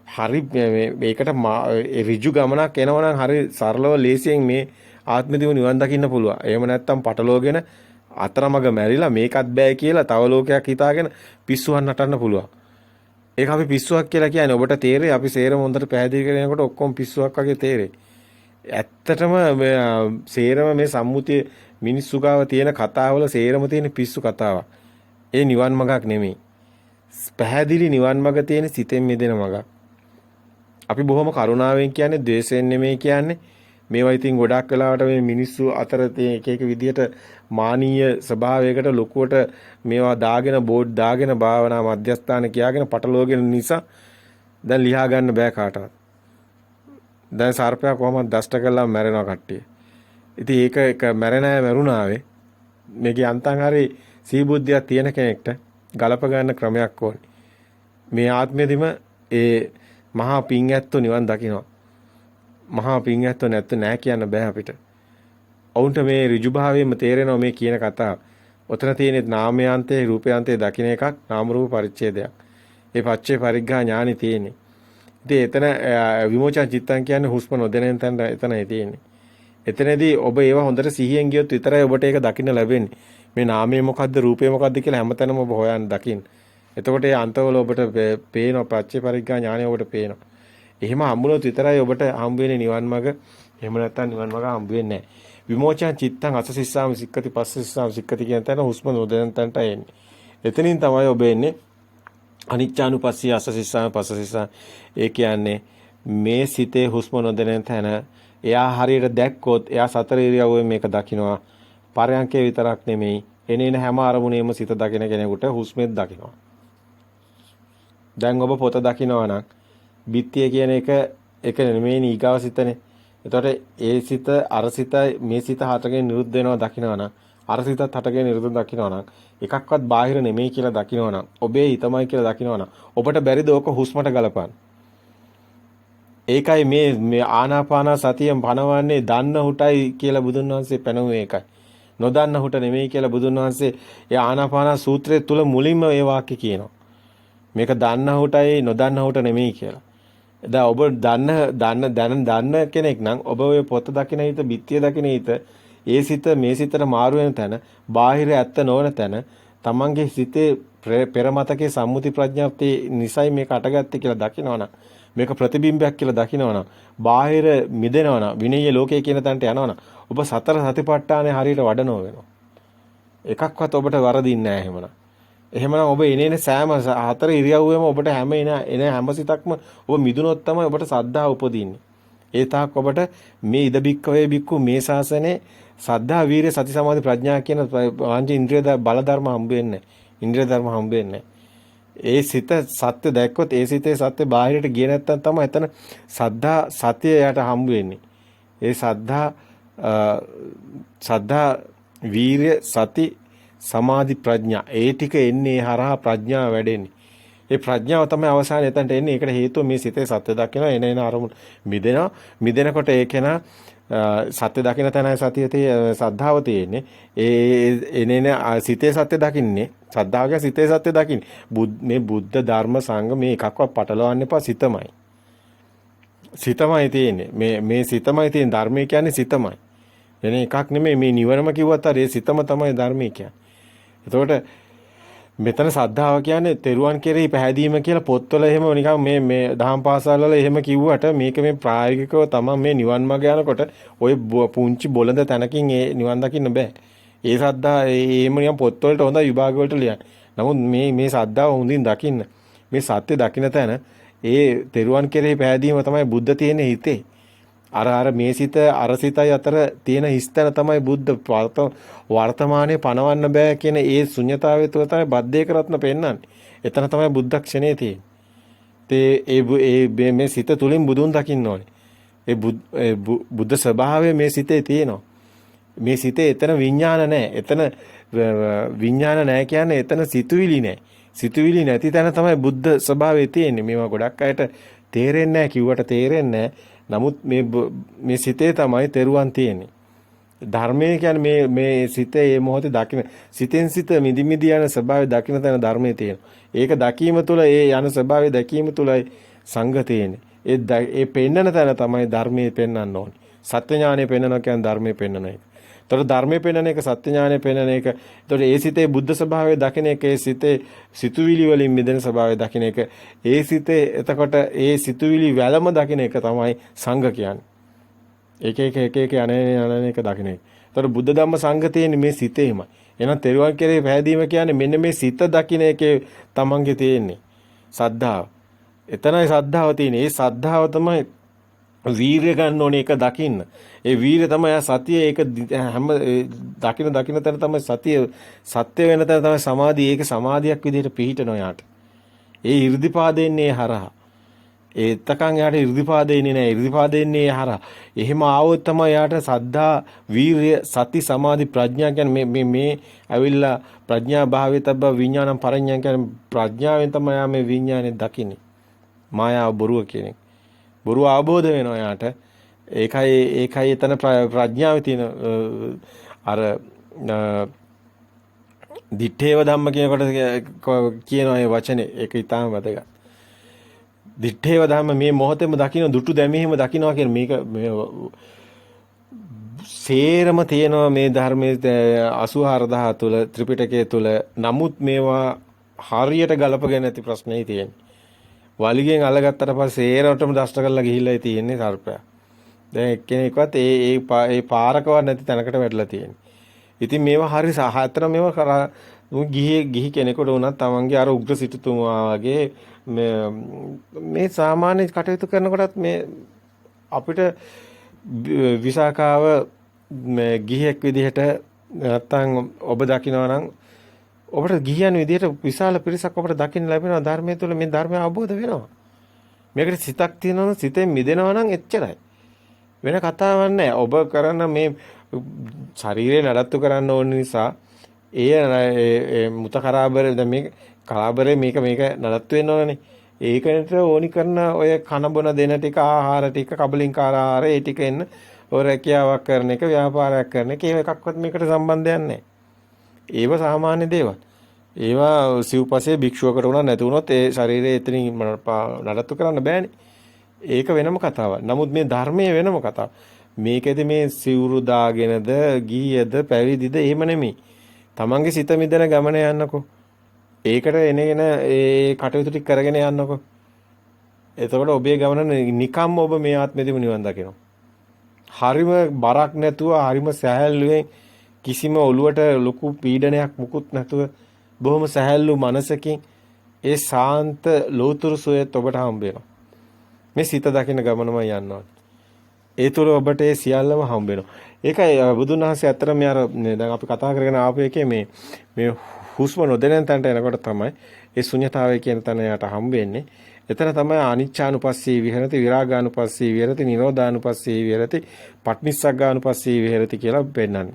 හරි මේකට ඍජු ගමනක් එනවනම් හරි සරලව ලේසියෙන් මේ ආත්මදිව නිවන් දකින්න පුළුවන්. එහෙම නැත්තම් පටලෝගෙන අතරමඟ මැරිලා මේකත් බෑ කියලා තව ලෝකයක් හිතාගෙන පිස්සුවක් නටන්න පුළුවන්. ඒක අපි පිස්සුවක් කියලා කියන්නේ ඔබට තේරෙයි අපි සේරම හොඳට පැහැදිලි කරනකොට ඔක්කොම පිස්සුවක් වගේ තේරෙයි. ඇත්තටම සේරම මේ සම්මුතිය මිනිස්සු ගාව තියෙන කතාවල සේරම තියෙන පිස්සු කතාවක්. ඒ නිවන් මඟක් නෙමෙයි. පැහැදිලි නිවන් මඟ තියෙන සිතෙන් මිදෙන මඟක්. අපි බොහොම කරුණාවෙන් කියන්නේ ද්වේෂයෙන් නෙමෙයි කියන්නේ. මේවා ඉතින් ගොඩක් වෙලාවට මේ මිනිස්සු අතර එක එක විදියට මානීය ස්වභාවයකට ලොකුවට මේවා දාගෙන බෝඩ් දාගෙන භාවනා මධ්‍යස්ථාන කියාගෙන පටලවගෙන නිසා දැන් ලියා ගන්න බෑ කාටවත්. දැන් සර්පයා කොහොමද දෂ්ට කළා මැරෙනවා කට්ටිය. ඉතින් ඒක මැරෙන අය මැරුණාවේ මේකේ අන්තං හරි සීබුද්ධියක් තියෙන කෙනෙක්ට ගලප ගන්න ක්‍රමයක් ඕනේ. මේ ආත්මෙදිම ඒ මහා පිං ඇත්තෝ නිවන් දකිනවා. මහා පිං ඇත්තෝ නැත්te නෑ කියන්න බෑ අපිට. ඔවුන්ට මේ ඍජුභාවයෙන්ම තේරෙනවා මේ කියන කතාව. ඔතන තියෙන නාමයාන්තේ රූපයාන්තේ දකින්න එකක් නාම රූප පරිච්ඡේදයක්. ඒ පච්චේ පරිග්ඝා ඥානෙ තියෙන්නේ. ඉතින් එතන විමෝචන චිත්තං කියන්නේ හුස්ම නොදැනෙන තැන එතනයි තියෙන්නේ. එතනදී ඔබ ඒවා හොඳට සිහියෙන් ගියොත් විතරයි ඔබට ඒක දකින්න ලැබෙන්නේ. මේ නාමය මොකද්ද රූපය මොකද්ද කියලා හැමතැනම ඔබ හොයන්න දකින්න. එතකොට ඒ අන්තවල ඔබට පේනවා පච්චේ පරිග්ඝා ඥානය ඔබට පේනවා. එහෙම හම්බුනොත් විතරයි ඔබට හම්බ වෙන්නේ නිවන් මඟ. එහෙම නැත්නම් නිවන් මඟ හම්බ වෙන්නේ නැහැ. විමෝචන චිත්තං අසසිස්සාම සික්කති පස්සසිස්සාම සික්කති කියන තැන හුස්ම නොදැන තැනට එන්නේ. එතනින් තමයි ඔබ එන්නේ අනිච්චානුපස්සී අසසිස්සාම පස්සසිස්සාම. ඒ කියන්නේ මේ සිතේ හුස්ම නොදැන තැන එයා හරියට දැක්කොත් එයා සතර ඉරියව්වෙන් මේක දකිනවා. පරයන්කේ විතරක් නෙමෙයි එනේන හැම අරමුණේම සිත දකින කෙනෙකුට හුස්මෙත් දකිනවා. දැන් ඔබ පොත දකිනවා නම් බිත්තිය කියන එක නෙමෙයි ඊගාව සිතනේ. එතකොට ඒ සිත අර සිත මේ සිත හටගෙන නිරුද්ධ වෙනවා දකිනවා නම් අර සිතත් හටගෙන නිරුද්ධ දකිනවා නම් එකක්වත් බාහිර නෙමෙයි කියලා දකිනවා නම් ඔබේ හිතමයි කියලා දකිනවා නම් ඔබට බැරිද ඕක හුස්මට ගලපන්න? ඒකයි මේ ආනාපාන සතියෙන් පනවන්නේ දන්න හුටයි කියලා බුදුන් වහන්සේ පැනවුවේ ඒකයි. නොදන්න හුට නෙමෙයි කියලා බුදුන් වහන්සේ ඒ ආනාපාන සූත්‍රයේ තුල මුලින්ම ඒ වාක්‍ය කියනවා. මේක දන්න හුටයි නොදන්න හුට නෙමෙයි කියලා. දැන් ඔබ දන්න කෙනෙක් නම් ඔබ ඔය පොත දකින හිත, බිත්තිය දකින හිත, ඒ සිත මේ සිතට මාරු වෙන තැන, බාහිර ඇත්ත නොවන තැන, තමන්ගේ සිතේ පෙර මතකයේ සම්මුති ප්‍රඥාප්තිය නිසයි මේක අටගත්තේ කියලා දකිනවනම්, මේක ප්‍රතිබිම්බයක් කියලා දකිනවනම්, බාහිර මිදෙනවනම්, විනීය ලෝකයේ කියන තැනට යනවනම්, ඔබ සතර සතිපට්ඨානේ හරියට වඩනව වෙනවා. එකක්වත් ඔබට වරදින්නේ නැහැ එහෙමනම්. එහෙමනම් ඔබ එනේන සෑම හතර ඉරියව්වෙම ඔබට එන හැම සිතක්ම ඔබ මිදුනොත් තමයි ඔබට සද්ධා උපදින්නේ. ඒ තාක් ඔබට මේ ඉද බික්කවේ බික්කු මේ ශාසනේ සද්ධා වීරිය සති සමාධි ප්‍රඥා කියන පංච ඉන්ද්‍රිය බල ධර්ම හම්බ වෙන්නේ. ඉන්ද්‍රිය ධර්ම හම්බ වෙන්නේ. ඒ සිත සත්‍ය දැක්කොත් ඒ සිතේ සත්‍ය බාහිරට ගියේ නැත්තම් තමයි එතන සද්ධා සතිය යට හම්බ වෙන්නේ. ඒ සද්ධා වීරිය සති සමාධි ප්‍රඥා ඒ ටික එන්නේ හරහා ප්‍රඥාව වැඩෙන්නේ. ඒ ප්‍රඥාව තමයි අවසානයේ එතනට එන්නේ. ඒකට හේතුව මේ සිතේ සත්‍ය දකිනවා එන අරමුණ මිදෙනවා. මිදෙනකොට ඒකේන සත්‍ය දකින තැනයි සතියේ සද්ධාව තියෙන්නේ. එනේන සිතේ සත්‍ය දකින්නේ. සද්ධාවගේ සිතේ සත්‍ය දකින්නේ. මේ බුද්ධ ධර්ම සංඝ මේ එකක්වත් පටලවන්න එපා. සිතමයි. සිතමයි තියෙන්නේ. මේ සිතමයි තියෙන ධර්මය කියන්නේ සිතමයි. එන එකක් නෙමෙයි මේ නිවනම කිව්වත් හරි ඒ සිතම තමයි ධර්මය කියන්නේ. එතකොට මෙතන සද්ධාව කියන්නේ තෙරුවන් කෙරෙහි පැහැදීම කියලා පොත්වල එහෙම නිකන් මේ දහම් පාසල් වල එහෙම කිව්වට මේක මේ ප්‍රායෝගිකව තමයි මේ නිවන් මාර්ග යනකොට ওই පුංචි බොළඳ තැනකින් ඒ නිවන් දකින්න බෑ. ඒ සද්ධා එහෙම නිකන් පොත්වලට හොඳ විභාග වලට ලියන්න. නමුත් මේ සද්ධාව හොඳින් දකින්න. මේ සත්‍ය දකින්න තැන ඒ තෙරුවන් කෙරෙහි පැහැදීම තමයි බුද්ධ තියෙන හිතේ. අර මේ සිත අර සිතයි අතර තියෙන හිස්තන තමයි බුද්ධ වර්තමානයේ පනවන්න බෑ කියන ඒ ශුන්‍යතාවය තුළ තමයි බද්දේක රත්න පෙන්වන්නේ. එතන තමයි බුද්ධ ක්ෂණේ තියෙන්නේ. ඒ මේ සිත තුලින් බුදුන් දකින්න ඕනේ. ඒ බුද්ධ ස්වභාවය මේ සිතේ තියෙනවා. මේ සිතේ එතන විඥාන නැහැ. එතන විඥාන නැහැ කියන්නේ එතන සිතුවිලි නැහැ. සිතුවිලි නැති තැන තමයි බුද්ධ ස්වභාවය තියෙන්නේ. මේවා ගොඩක් අයට තේරෙන්නේ නැහැ කිව්වට තේරෙන්නේ නැහැ. නමුත් මේ සිතේ තමයි තෙරුවන් තියෙන්නේ. ධර්මය කියන්නේ මේ සිතේ මේ මොහොතේ දකින්න සිතෙන් සිත මිදි මිදි යන ස්වභාවය දකින්න තැන ධර්මයේ තියෙනවා. ඒක දැකීම තුළ ඒ යන ස්වභාවය දැකීම තුළයි සංඝ තියෙන්නේ. ඒ පෙන්නන තැන තමයි ධර්මයේ පෙන්වන්න ඕනේ. සත්‍ය ඥානය පෙන්වනවා කියන්නේ ධර්මයේ පෙන්වන එක. ඒතකොට ධර්මයේ පෙන්වන එක සත්‍ය ඥානය පෙන්වන එක. ඒතකොට ඒ සිතේ බුද්ධ ස්වභාවය දකින එක ඒ සිතේ සිතුවිලි වලින් මිදෙන ස්වභාවය දකින එක. ඒ සිතේ එතකොට ඒ සිතුවිලි වැළම දකින එක තමයි සංඝ කියන්නේ. එක අනේන එක දකින එක. ඒතකොට බුද්ධ ධම්ම සංඝ තියෙන්නේ මේ සිතේමයි. එහෙනම් තෙරුවන් කෙරේ පැහැදීම කියන්නේ මෙන්න මේ සිත දකින එකේ තමන්ගේ තියෙන්නේ. සද්ධාව. එතනයි සද්ධාව තියෙන්නේ. ඒ සද්ධාව තමයි වීරිය ගන්න ඕනේ ඒක දකින්න. ඒ වීරිය තමයි සතිය ඒක හැම දකින තැන තමයි සතිය සත්‍ය වෙන තැන තමයි සමාධිය. ඒක සමාධියක් විදිහට පිහිටනවා යාට. ඒ 이르දිපාදෙන්නේ හරහා. ඒ එතකන් යාට 이르දිපාදෙන්නේ නැහැ. 이르දිපාදෙන්නේ හරහා. එහෙම ආවොත් තමයි යාට සද්ධා වීරිය සති සමාධි ප්‍රඥා කියන්නේ මේ ඇවිල්ලා ප්‍රඥා භාවිතබ්බ විඥානම් පරඤ්ඤා කියන්නේ ප්‍රඥාවෙන් තමයි මේ විඥානේ දකින්නේ. මායාව බොරුව කියන එක. බොරුව අවබෝධ වෙනවා යාට. ඒකයි එතන ප්‍රඥාවේ තියෙන අර දිත්තේව ධම්ම කියනකොට කියන ඒ වචනේ ඒක ඊටාම වැදගත්. දිත්තේව ධම්ම මේ මොහොතේම දකින්න දුටු දැමීම දකින්නවා කියන මේක සේරම තියෙනවා මේ ධර්මයේ 84000 තුල ත්‍රිපිටකයේ තුල. නමුත් මේවා හරියට ගලපගෙන නැති ප්‍රශ්නයි තියෙන්නේ. වලිගෙන් අල්ලගත්තට පස්සේ සේරවටම දෂ්ට කරලා ගිහිල්ලායි තියෙන්නේ සර්පයා. දැන් එක්කෙනෙක්වත් ඒ පාරකවත් නැති තැනකට වැටලා තියෙන්නේ. ඉතින් මේවා හරි සහතර මේවා කරා ගිහි කෙනෙකුට උනත් තමන්ගේ අර උග්‍ර සිටුතුමා වගේ මේ සාමාන්‍ය කටයුතු කරනකොටත් මේ අපිට විසාකාව මේ ගිහියෙක් විදිහට නැත්තම් ඔබ දකිනවා නම් ඔබට ගිහියන් විදිහට විශාල පිරිසක් ඔබට දකින්න ලැබෙනවා ධර්මයේ තුල මේ ධර්මය අවබෝධ වෙනවා. මේකට සිතක් තියෙනවා නම් සිතෙන් මිදෙනවා නම් එච්චරයි. වෙන කතාවක් නැහැ. ඔබ කරන මේ ශරීරය නඩත්තු කරන්න ඕන නිසා ඒ මුත කරාබරේ දැන් මේ කරාබරේ මේක නඩත්තු වෙන්න ඕනනේ. ඒකට ඕනි කරන ඔය කන බොන දෙන ටික ආහාර ටික කබලින්කාර ආහාර ඒ ටික එන්න ඔය රැකියාවක් කරන එක ව්‍යාපාරයක් කරන එක ඒව එකක්වත් මේකට සම්බන්ධයක් නැහැ. ඒව සාමාන්‍ය දේවල්. ඒවා සිව්පසේ භික්ෂුවකට උනත් නැති වුණොත් ඒ ශරීරය එතනින් නඩත්තු කරන්න බෑනේ. ඒක වෙනම කතාවක්. නමුත් මේ ධර්මයේ වෙනම කතාවක්. මේකෙදි මේ සිවුරු දාගෙනද ගියද පැවිදිද එහෙම නෙමෙයි. තමන්ගේ සිත මිදෙන ගමන යන්නකෝ. ඒකට එනගෙන ඒ කටයුතු ටික කරගෙන යන්නකෝ. එතකොට ඔබේ ගමන නිකම්ම ඔබ මේ ආත්මෙදිම නිවන් දකිනවා. හරිම බරක් නැතුව හරිම සැහැල්ලුවෙන් කිසිම ඔළුවට ලොකු පීඩනයක් මුකුත් නැතුව බොහොම සැහැල්ලු මනසකින් ඒ ශාන්ත ලෝතුරු සෝයත් ඔබට හම්බ වෙනවා. මේ සිත දකින්න ගමනම යනවා. ඒ තුළ ඔබට ඒ සියල්ලම හම්බ වෙනවා. ඒකයි බුදුන් වහන්සේ අතර මේ අර දැන් අපි කතා කරගෙන ආපු එකේ මේ හුස්ම නොදැනෙන තැනට එනකොට තමයි ඒ ශුන්‍යතාවය කියන තැන යට හම්බ වෙන්නේ. එතන තමයි අනිච්චානුපස්සී විහෙරති විරාගානුපස්සී විහෙරති නිරෝධානුපස්සී විහෙරති පටිනිස්සග්ගානුපස්සී විහෙරති කියලා පෙන්නන්නේ.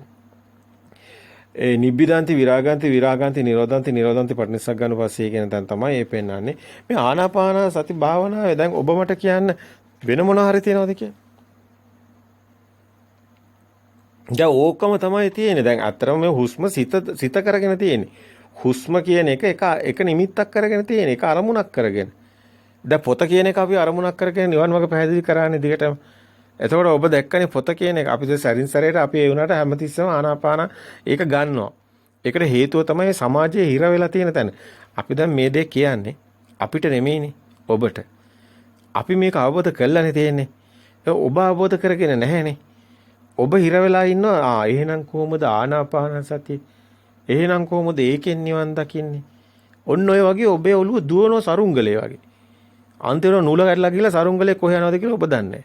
ඒ නිබ්බිදාන්ති විරාගාන්ති විරාගාන්ති නිරෝධාන්ති නිරෝධාන්ති පටිනිස්සග්ගානුපස්සී කියන තැන තමයි ඒ පෙන්නන්නේ. මේ ආනාපාන සති භාවනාවේ දැන් ඔබ මට කියන්න වෙන මොන හරි තියනවද කියලා? දැන් ඕකම තමයි තියෙන්නේ. දැන් අතරම මේ හුස්ම සිත කරගෙන තියෙන්නේ. හුස්ම කියන එක නිමිත්තක් කරගෙන තියෙන එක අරමුණක් කරගෙන. දැන් පොත කියන එක අපි අරමුණක් කරගෙන නිවන් මාර්ග පැහැදිලි කරන්නේ දිගටම. එතකොට ඔබ දැක්කනේ පොත කියන එක අපි සැරින් සැරේට අපි ඒ වුණාට හැමතිස්සෙම ආනාපාන ඒක ගන්නවා. ඒකට හේතුව තමයි සමාජයේ හිර වෙලා තියෙන තැන. අපි දැන් මේ දේ කියන්නේ අපිට නෙමෙයිනේ ඔබට. අපි මේක අවබෝධ කරලානේ තියෙන්නේ. ඔබ අවබෝධ කරගෙන නැහැනේ. ඔබ හිර වෙලා ඉන්නවා. එහෙනම් කොහොමද ආනාපාන සතිය? එහෙනම් කොහොමද ඒකෙන් නිවන් දකින්නේ? ඔන්න ඔය වගේ ඔබේ ඔළුව දුවන සරුංගලේ වගේ. අන්තිමට නූල කැඩලා ගිහලා සරුංගලේ කොහේ යනවද කියලා ඔබ දන්නේ නැහැ.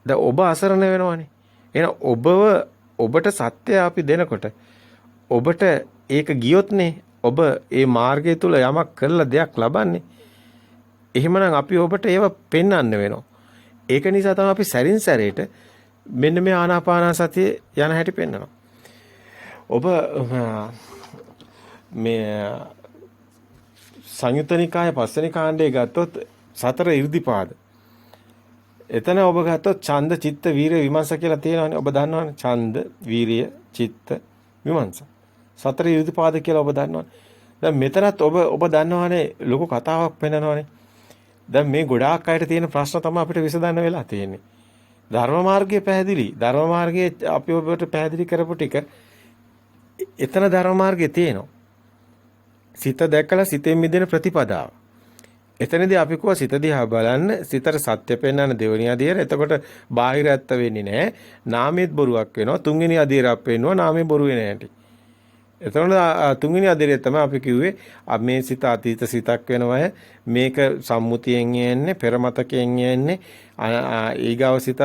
දැන් ඔබ අසරණ වෙනවනේ. එහෙනම් ඔබට සත්‍ය අපි දෙනකොට ඔබට ඒක ගියොත්නේ ඔබ ඒ මාර්ගය තුල යමක් කරලා දෙයක් ලබන්නේ. එහෙමනම් අපි ඔබට ඒව පෙන්වන්න වෙනවා. ඒක නිසා තමයි අපි සැරින් සැරේට මෙන්න මේ ආනාපාන සතිය යන හැටි පෙන්වනවා. ඔබ මේ සංයුත්ත නිකායේ පස්වෙනි කාණ්ඩේ ගත්තොත් සතර 이르දිපාද. එතන ඔබ ගත්තොත් ඡන්ද, චිත්ත, වීරිය, විමර්ශ කියලා තියෙනවානේ. ඔබ දන්නවනේ ඡන්ද, වීරිය, චිත්ත, විමර්ශ. සතර 이르දිපාද කියලා ඔබ දන්නවනේ. දැන් මෙතනත් ඔබ දන්නවනේ ලොකු කතාවක් පෙන්නනවානේ. දැන් මේ ගොඩාක් අයට තියෙන ප්‍රශ්න තමයි අපිට විසඳන්න වෙලා තියෙන්නේ. ධර්ම මාර්ගයේ පැහැදිලි. ධර්ම මාර්ගයේ අපි ඔබට පැහැදිලි කරපු ටික එතන ධර්ම මාර්ගයේ තියෙනවා. සිත දැකලා සිතෙන් මිදෙන ප්‍රතිපදාව. එතනදී අපි කෝ සිත දිහා බලන්න සිතට සත්‍ය පෙන්වන දෙවෙනි අදියර. එතකොට බාහිර ඇත්ත වෙන්නේ නැහැ. නාමයේත් බොරුවක් වෙනවා. තුන්වෙනි අදියරක් පෙන්වනවා. නාමයේ බොරු වෙන්නේ නැහැටි. එතකොට තුන්වෙනි අදියරේ තමයි අපි කිව්වේ මේ සිත අතීත සිතක් වෙනවා. මේක සම්මුතියෙන් යන්නේ, පෙරමතකයෙන් යන්නේ. ඊගාව සිතත්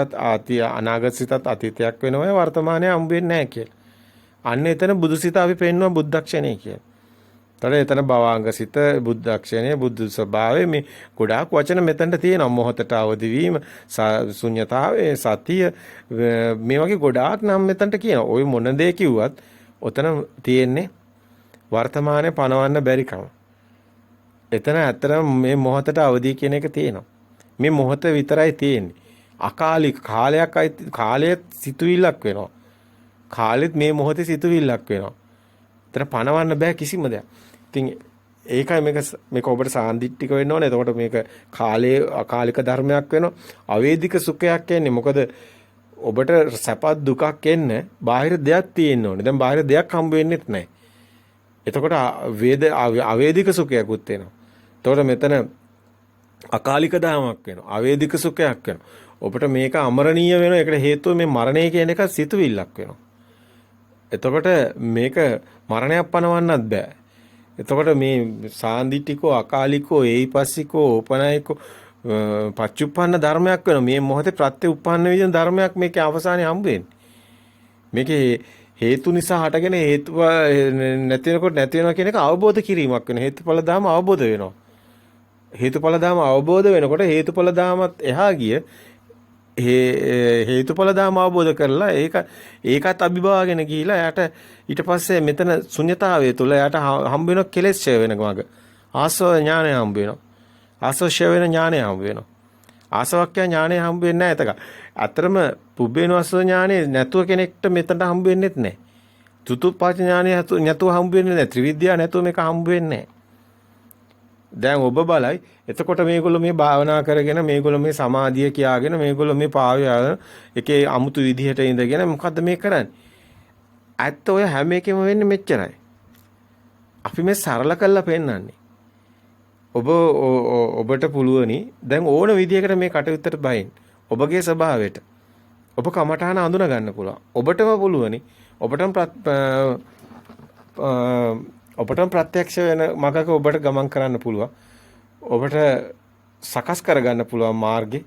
අනාගත සිතත් අතීතයක් වෙනවා. වර්තමානයේ හම්බ වෙන්නේ නැහැ කියලා. අන්න එතන බුදුසිත අපි පෙන්වන බුද්ධක්ෂණේ කියලා. එතන භවාංග සිත, බුද්ධක්ෂණය, බුද්ධ ස්වභාවය මේ ගොඩාක් වචන මෙතනට තියෙනවා. මොහොතට අවදි වීම, ශුන්‍යතාවය, සතිය මේ වගේ ගොඩාක් නම් මෙතනට කියනවා. ওই මොන දේ කිව්වත් ඔතන තියෙන්නේ වර්තමානයේ පනවන්න බැරිකම. එතන ඇත්තටම මේ මොහොතට අවදි කියන එක තියෙනවා. මේ මොහොත විතරයි තියෙන්නේ. අකාලික කාලයේ සිතුවිල්ලක් වෙනවා. කාලෙත් මේ මොහොතේ සිතුවිල්ලක් වෙනවා. එතන පනවන්න බෑ කිසිම දෙයක්. ඉතින් ඒකයි මේක ඔබට සාන්දිටික වෙන්න ඕනේ. එතකොට මේක කාලයේ අකාලික ධර්මයක් වෙනවා. අවේදික සුඛයක් එන්නේ. මොකද ඔබට සැපත් දුකක් එන්න බාහිර දෙයක් තියෙන්න ඕනේ. දැන් බාහිර දෙයක් හම්බ වෙන්නේත් නැහැ. එතකොට අවේදික සුඛයක්ුත් එනවා. එතකොට මෙතන අකාලික ධර්මයක් වෙනවා. අවේදික සුඛයක් වෙනවා. ඔබට මේක අමරණීය වෙනවා. ඒකට හේතුව මේ මරණය කියන එක සිතුවිල්ලක් වෙනවා. එතකොට මේක මරණයක් පනවන්නත් බෑ. එතකොට මේ සාන්දිටිකෝ අකාලිකෝ ඒයිපස්සිකෝ ඕපනයිකෝ පච්චුප්පන්න ධර්මයක් වෙනවා. මේ මොහොතේ ප්‍රත්‍ය උප්පන්න විදින ධර්මයක් මේකේ අවසානයේ හම්බ වෙන්නේ. මේකේ හේතු නිසා හටගෙන හේතු නැති වෙනකොට නැති වෙනවා කියන එක අවබෝධ කිරීමක් වෙනවා. හේතුඵල ධර්ම අවබෝධ වෙනවා. හේතුඵල ධර්ම අවබෝධ වෙනකොට හේතුඵල ධර්මත් එහා ගිය හේතුඵල ධර්ම අවබෝධ කරලා ඒකත් අභිභාවගෙන ගිහිලා යාට ඊට පස්සේ මෙතන ශුන්‍යතාවය තුළ යාට හම්බ වෙන කෙලෙස් ඡය වෙන ගමක ආසව ඥානය හම්බ වෙනවා. ආසව ඡය වෙන ඥානය හම්බ වෙනවා. ආසවක්ඛ්‍ය ඥානය හම්බ වෙන්නේ නැහැ. එතක අතරම පුබ්බේනවස්ස ඥානය නැතුව කෙනෙක්ට මෙතනට හම්බ වෙන්නේත් නැහැ. චතුප්පාච ඥානය නැතුව හම්බ වෙන්නේ නැහැ. ත්‍රිවිද්‍යාව නැතුව මේක හම්බ වෙන්නේ නැහැ. දැන් ඔබ බලයි එතකොට මේගොල්ලෝ මේ භාවනා කරගෙන මේගොල්ලෝ මේ සමාධිය කියාගෙන මේගොල්ලෝ මේ පාවියාගෙන එකේ අමුතු විදිහට ඉඳගෙන මොකද්ද මේ කරන්නේ? ඇත්ත ඔය හැම එකෙම වෙන්නේ මෙච්චරයි. අපි මේ සරල කරලා පෙන්නන්නේ. ඔබට පුළුවනි දැන් ඕන විදිහකට මේ කටයුත්තට බහින්. ඔබගේ ස්වභාවයට. ඔබ කමඨාන අඳුන ගන්න පුළුවන්. ඔබටම පුළුවනි. ඔබටම ප්‍රත්‍යක්ෂ වෙන මගක ඔබට ගමන් කරන්න පුළුවන්. ඔබට සකස් කරගන්න පුළුවන් මාර්ගේ.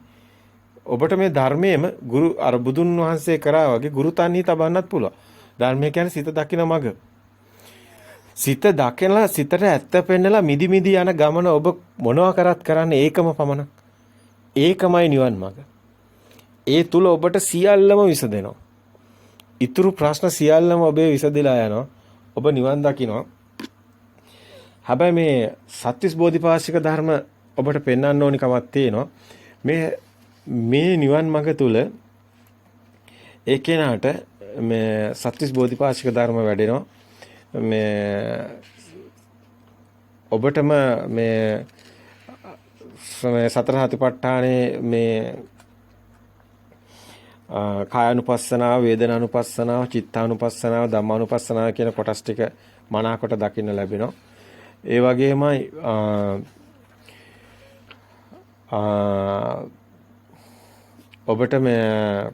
ඔබට මේ ධර්මයේම ගුරු අර බුදුන් වහන්සේ කරා වගේ ගුරු තන්හි තබන්නත් පුළුවන්. ධර්මය කියන්නේ සිත දකින මග. සිත දකිනලා සිතට ඇත්ත පෙන්නලා මිදි මිදි යන ගමන ඔබ මොනවා කරත් කරන්නේ ඒකම පමණක්. ඒකමයි නිවන් මඟ. ඒ තුල ඔබට සියල්ලම විසදෙනවා. ඊතුරු ප්‍රශ්න සියල්ලම ඔබේ විසදලා යනවා. ඔබ නිවන් දකිනවා. හැබැයි මේ සත්‍විස් බෝධිපාශික ධර්ම ඔබට පෙන්වන්න ඕනි කමක් තියෙනවා. මේ නිවන් මඟ තුල ඒ කෙනාට මේ සත්‍විස් බෝධිපාශික ධර්ම වැඩෙනවා. මේ ඔබටම මේ සතර සතිපට්ඨානේ මේ කායानुපස්සනාව, වේදනානුපස්සනාව, චිත්තානුපස්සනාව, ධම්මානුපස්සනාව කියන කොටස් ටික මනාකොට දකින්න ලැබෙනවා. ඒ වගේමයි ඔබට මේ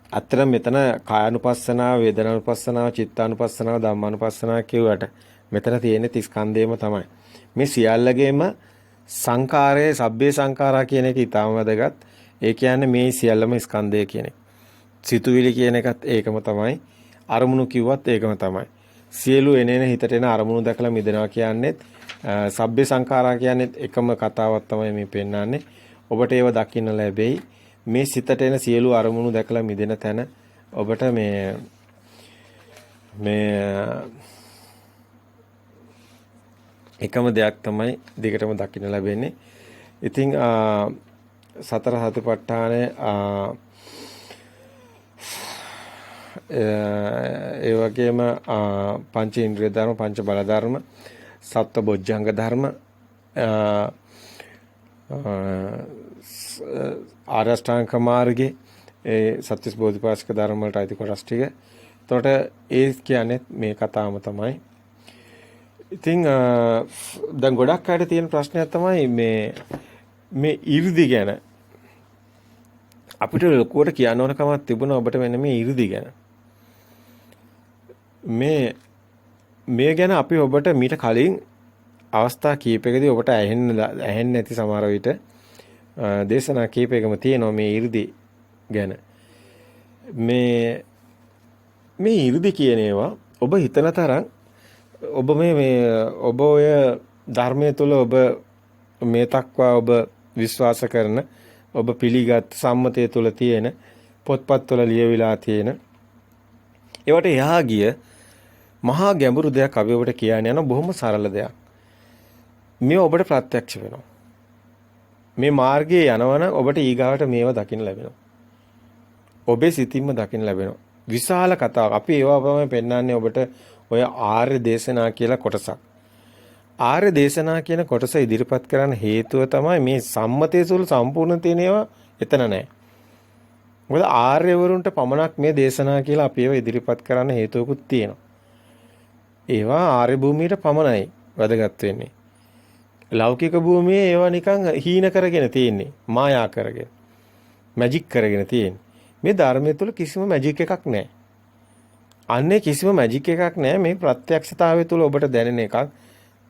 අතර මෙතන කායानुපස්සනාව, වේදනානුපස්සනාව, චිත්තානුපස්සනාව, ධම්මානුපස්සනාව කියුවට මෙතන තියෙන්නේ 30 ස්කන්ධයම තමයි. මේ සියල්ලගේම සංකාරයේ සබ්බේ සංකාරා කියන එක ඊටම වැදගත්. ඒ කියන්නේ මේ සියල්ලම ස්කන්ධය කියන එක. සිතුවිලි කියන එකත් ඒකම තමයි. අරමුණු කිව්වත් ඒකම තමයි. සියලු එනේන හිතට එන අරමුණු දැකලා මිදෙනවා කියන්නේත් සබ්බේ සංඛාරා කියන්නේත් එකම කතාවක් තමයි මේ පෙන්වන්නේ. ඔබට ඒව දකින්න ලැබෙයි. මේ සිතට එන සියලු අරමුණු දැකලා මිදෙන තැන ඔබට මේ එකම දෙයක් තමයි දිගටම දකින්න ලැබෙන්නේ. ඉතින් සතර සතිපට්ඨානයේ ඒ වගේම පංච ඉන්ද්‍රිය ධර්ම, පංච බල ධර්ම, සත්ව බොජ්ජංග ධර්ම, ආරෂ්ඨාංග මාර්ගයේ ඒ සත්‍විස් බෝධිපාශික ධර්ම වලට අයිති කොටස් ටික. එතකොට ඒ කියන්නේ මේ කතාවම තමයි. ඉතින් දැන් ගොඩක් අයට තියෙන ප්‍රශ්නයක් තමයි මේ 이르දි ගැන. අපිට ලොකුවට කියන්න ඕන කමක් තිබුණා ඔබට මෙන්න මේ 이르දි ගැන. මේ ගැන අපි ඔබට මීට කලින් අවස්ථා කීපයකදී ඔබට ඇහෙන්නේ නැති සමහර විට දේශනා කීපයකම තියෙනවා මේ 이르දි ගැන. මේ 이르දි කියන ඒවා ඔබ හිතන තරම් ඔබ ඔබ ඔය ධර්මයේ තුල ඔබ මේ තක්වා ඔබ විශ්වාස කරන ඔබ පිළිගත් සම්මතය තුල තියෙන පොත්පත් වල ලියවිලා තියෙන ඒවට එහා ගිය මහා ගැඹුරු දෙයක් අපි ඔබට කියන්න යන බොහොම සරල දෙයක්. මේ ඔබට ප්‍රත්‍යක්ෂ වෙනවා. මේ මාර්ගයේ යනවනම් ඔබට ඊගාවට මේව දකින්න ලැබෙනවා. ඔබේ සිතින්ම දකින්න ලැබෙනවා. විශාල කතාවක්. අපි ඒවා තමයි පෙන්වන්නේ ඔබට ඔය ආර්ය දේශනා කියලා කොටසක්. ආර්ය දේශනා කියන කොටස ඉදිරිපත් කරන්න හේතුව තමයි මේ සම්මතයේ සුළු සම්පූර්ණ තියෙන ඒවා එතන නැහැ. මොකද ආර්යවරුන්ට පමණක් මේ දේශනා කියලා අපි ඒවා ඉදිරිපත් කරන්න හේතුවකුත් තියෙනවා. ඒවා ආර්ය භූමියට පමණයි වැදගත් වෙන්නේ. ලෞකික භූමියේ ඒවා නිකන් හීන කරගෙන තියෙන්නේ. මායා කරගෙන. මැජික් කරගෙන තියෙන්නේ. මේ ධර්මයේ තුල කිසිම මැජික් එකක් නැහැ. අන්නේ කිසිම මැජික් එකක් නැහැ. මේ ප්‍රත්‍යක්ෂතාවය තුල ඔබට දැනෙන එකක්.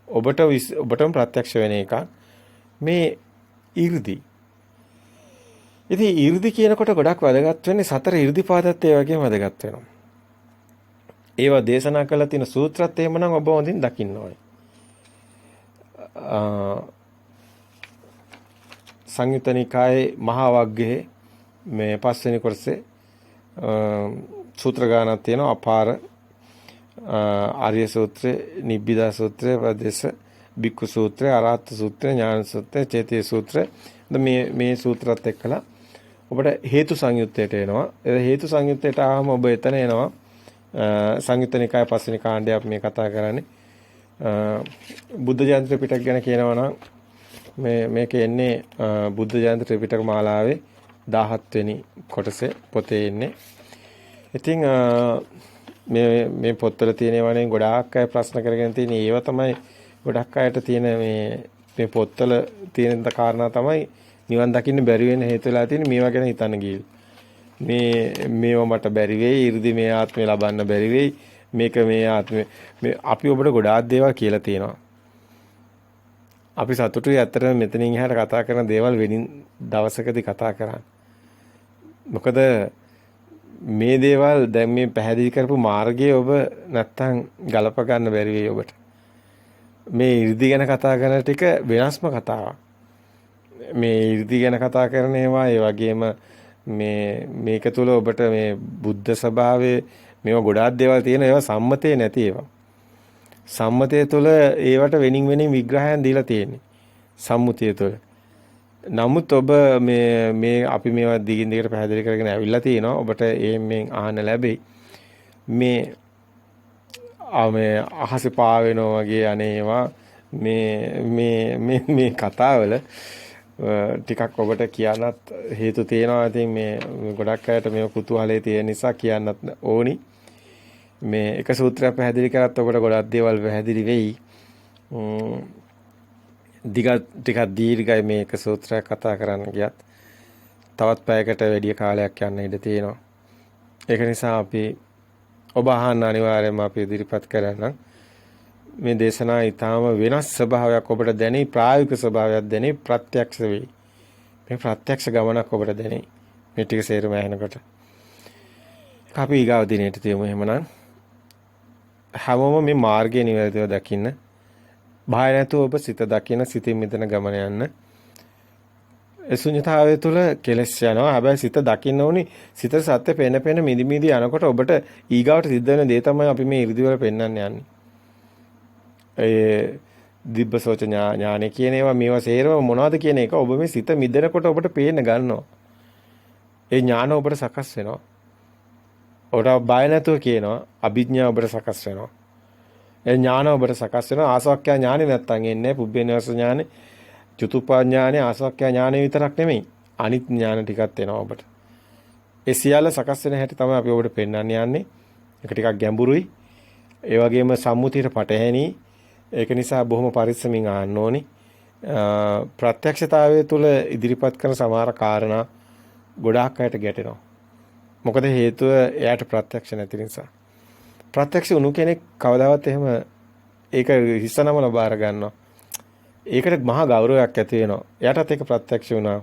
ඔබටම ප්‍රත්‍යක්ෂ වෙන එකක්. මේ 이르දි. ඉතින් 이르දි කියනකොට ගොඩක් වැදගත් වෙන්නේ සතර 이르දිපාදත් ඒ වගේම වැදගත් වෙනවා. ඒවා දේශනා කරලා තියෙන සූත්‍රත් එහෙමනම් ඔබ හොඳින් දකින්න ඕනේ. සංයුත්ත නිකායේ මහා වග්ගයේ මේ පස්වෙනි කොටසේ සූත්‍ර ගානක් තියෙනවා. අපාර ආර්ය සූත්‍රය, නිබ්බිදා සූත්‍රය, ප්‍රදේශ බික්කු සූත්‍රය, අරහත් සූත්‍රය, ඥාන සූත්‍රය, චේතී සූත්‍රය. මේ සූත්‍රات එක්කලා ඔබට හේතු සංයුත්තයට එනවා. ඒ හේතු සංයුත්තයට ආවම ඔබ එතන එනවා. සංයුත්ත නිකාය පස්වෙනි කාණ්ඩය අපි මේ කතා කරන්නේ. බුද්ධ ජයන්ති ත්‍රිපිටක ගැන කියනවා නම් මේක එන්නේ බුද්ධ ජයන්ති ත්‍රිපිටක මාලාවේ 17 වෙනි කොටසේ පොතේ ඉන්නේ. ඉතින් මේ පොත්වල තියෙනවනේ ගොඩාක් අය ප්‍රශ්න කරගෙන තියෙන ඒවා තමයි ගොඩක් අයට තියෙන මේ පොත්වල තියෙන කාරණා තමයි නිවන් දකින්න බැරි වෙන හේතු වෙලා තියෙන මේවා ගැන හිතන්න ගිහින්. මේව මට බැරි වෙයි, 이르දි මේ ආත්මේ ලබන්න බැරි වෙයි. මේක මේ ආත්මේ මේ අපි ඔබට ගොඩාක් දේවල් කියලා තියෙනවා. අපි සතුටුයි ඇත්තටම මෙතනින් එහාට කතා කරන දේවල් වෙනින් දවසකදී කතා කරන්නේ. මොකද මේ දේවල් දැන් මේ පැහැදිලි කරපු මාර්ගයේ ඔබ නැත්තම් ගලප ගන්න බැරි වෙයි ඔබට. මේ 이르දි ගැන කතා කරන ටික වෙනස්ම කතාවක්. මේ 이르දි ගැන කතා කරන ඒවා ඒ වගේම මේක තුල ඔබට මේ බුද්ධ ස්වභාවයේ මේවා ගොඩාක් දේවල් තියෙන ඒවා සම්මතේ නැති ඒවා. සම්මතය තුළ ඒවට වෙනින් විග්‍රහයන් දීලා තියෙන්නේ. සම්මුතිය තුළ. නමුත් ඔබ මේ අපි මේවා දිගින් දිගට පැහැදිලි කරගෙන ඇවිල්ලා තිනවා. ඔබට මේ අහන්න ලැබෙයි. මේ අහසේ පාවෙනවා වගේ අනේවා මේ කතාවල ටිකක් ඔබට කියන්නත් හේතු තියෙනවා. ඉතින් මේ ගොඩක් අයට මේ කුතුහලයේ තියෙන නිසා කියන්නත් ඕනි. මේ එක සූත්‍රයක් පැහැදිලි කරත් ඔබට ගොඩක් දේවල් පැහැදිලි වෙයි. ටිකක් දීර්ඝයි මේ එක සූත්‍රයක් කතා කරන්න ගියත්. තවත් පැයකට වැඩි කාලයක් යන්න ඉඩ තියෙනවා. ඒක නිසා අපි ඔබ අහන්න අනිවාර්යයෙන්ම අපි ඉදිරිපත් කරන්න. මේ දේශනාව ඊටාම වෙනස් ස්වභාවයක් ඔබට දැනේ, ප්‍රායෝගික ස්වභාවයක් දැනේ, ප්‍රත්‍යක්ෂ වෙයි. මේ ප්‍රත්‍යක්ෂ ගමනක් ඔබට දැනේ. මේ ටික සේරම ඇහෙනකොට. අපි ඊගාව දිනේට තියමු එහෙමනම්. හැමෝම මේ මාර්ගය නිවැරදිව දකින්න. බය නැතුව ඔබ සිත දකින්න, සිතින් මෙතන ගමන යන්න. ඒ ශුන්‍යතාවය තුළ කෙලස් යනවා. හැබැයි සිත දකින්න ඕනි. සිත සත්‍ය පෙන මිදි යනකොට ඔබට ඊගාවට සිද්ධ වෙන දේ තමයි අපි මේ 이르දි වල පෙන්වන්න යන්නේ. ඒ දිබ්බසෝච ඥානෙ කියන ඒවා මේවා සේරම මොනවද කියන එක ඔබ මේ සිත මිදෙනකොට ඔබට පේන්න ගන්නවා. ඒ ඥාන ඔබට සකස් වෙනවා. ඔබට බය නැතුව කියනවා අභිඥා ඔබට සකස් වෙනවා. ඒ ඥාන ඔබට සකස් වෙනවා. ආසවක්ඛ්‍යා ඥානෙ නැත්තම් එන්නේ පුබ්බේනවස ඥානෙ, චතුප්පා ඥානෙ, ආසවක්ඛ්‍යා ඥානෙ විතරක් නෙමෙයි. අනිත් ඥාන ටිකක් එනවා ඔබට. ඒ සියල්ල සකස් වෙන හැටි තමයි අපි ඔබට පෙන්වන්න යන්නේ. ඒක ටිකක් ගැඹුරුයි. ඒ වගේම සම්මුතියට පටහැනි. ඒක නිසා බොහොම පරිස්සමින් අහන්න ඕනි. ප්‍රත්‍යක්ෂතාවය තුළ ඉදිරිපත් කරන සමහර කාරණා ගොඩාක් අයට ගැටෙනවා. මොකද හේතුව එයාට ප්‍රත්‍යක්ෂ නැති නිසා. ප්‍රත්‍යක්ෂ වුණු කෙනෙක් කවදාවත් එහෙම ඒක හිස්සනමල බාර ගන්නවා. ඒකට මහා ගෞරවයක් ඇති වෙනවා. එයාටත් ඒක ප්‍රත්‍යක්ෂ වුණා.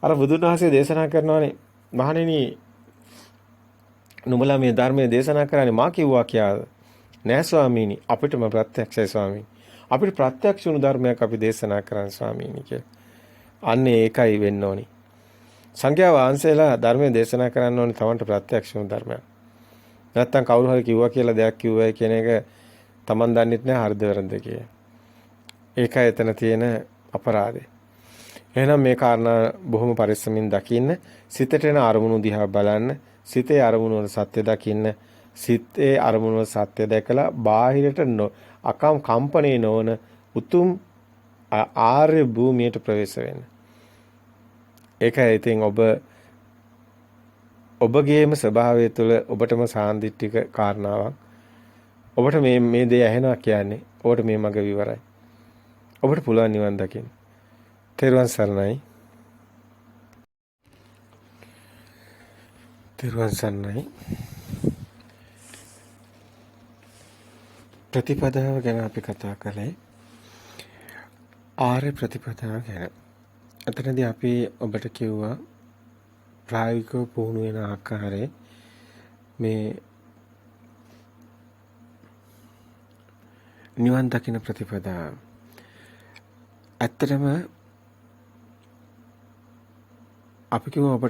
අර බුදුන් වහන්සේ දේශනා කරනවානේ මහණෙනි නුඹලා මේ ධර්මයේ දේශනා කරන්නේ මා කිව්වා කියාද? නෑ ස්වාමීනි අපිටම ප්‍රත්‍යක්ෂයි ස්වාමීනි. අපිට ප්‍රත්‍යක්ෂ වුණු ධර්මයක් අපි දේශනා කරන්නේ ස්වාමීනි කියලා. අන්නේ ඒකයි වෙන්න ඕනි. සංඝයා වහන්සේලා ධර්මයේ දේශනා කරන්න ඕනේ තමන්ට ප්‍රත්‍යක්ෂ වුණු ධර්මයක්. නැත්තම් කවුරු හරි කිව්වා කියලා දෙයක් කිව්වයි කියන එක තමන් දන්නෙත් නෑ හරිද වැරද්ද කියලා. ඒකයි එතන තියෙන අපරාධය. එහෙනම් මේ කාරණා බොහොම පරිස්සමින් දකින්න, සිතට එන අරමුණු දිහා බලන්න, සිතේ අරමුණු වල සත්‍ය දකින්න, සිතේ අරමුණු වල සත්‍ය දැකලා බාහිරට කම්පණේ නොවන උතුම් ආර්ය භූමියට ප්‍රවේශ වෙන්න. ඒකයි ඉතින් ඔබගේම ස්වභාවය තුළ ඔබටම සාන්දිටික කාරණාවක්. ඔබට මේ දේ ඇහෙනවා කියන්නේ ඔබට මේ මඟ විවරයි. ඔබට පුළුවන් නිවන් දකින්න. තෙරුවන් සරණයි. තෙරුවන් සරණයි. ප්‍රතිපදාව ගැන අපි කතා කළේ. ආර්ය ප්‍රතිපදාව ගැන. එතනදී අපි ඔබට කිව්වා ප්‍රායෝගිකව පුහුණු වෙන ආකාරයේ මේ නිවන් දකින ප්‍රතිපදාව. ඇත්තටම අපි කිව්වා ඔබට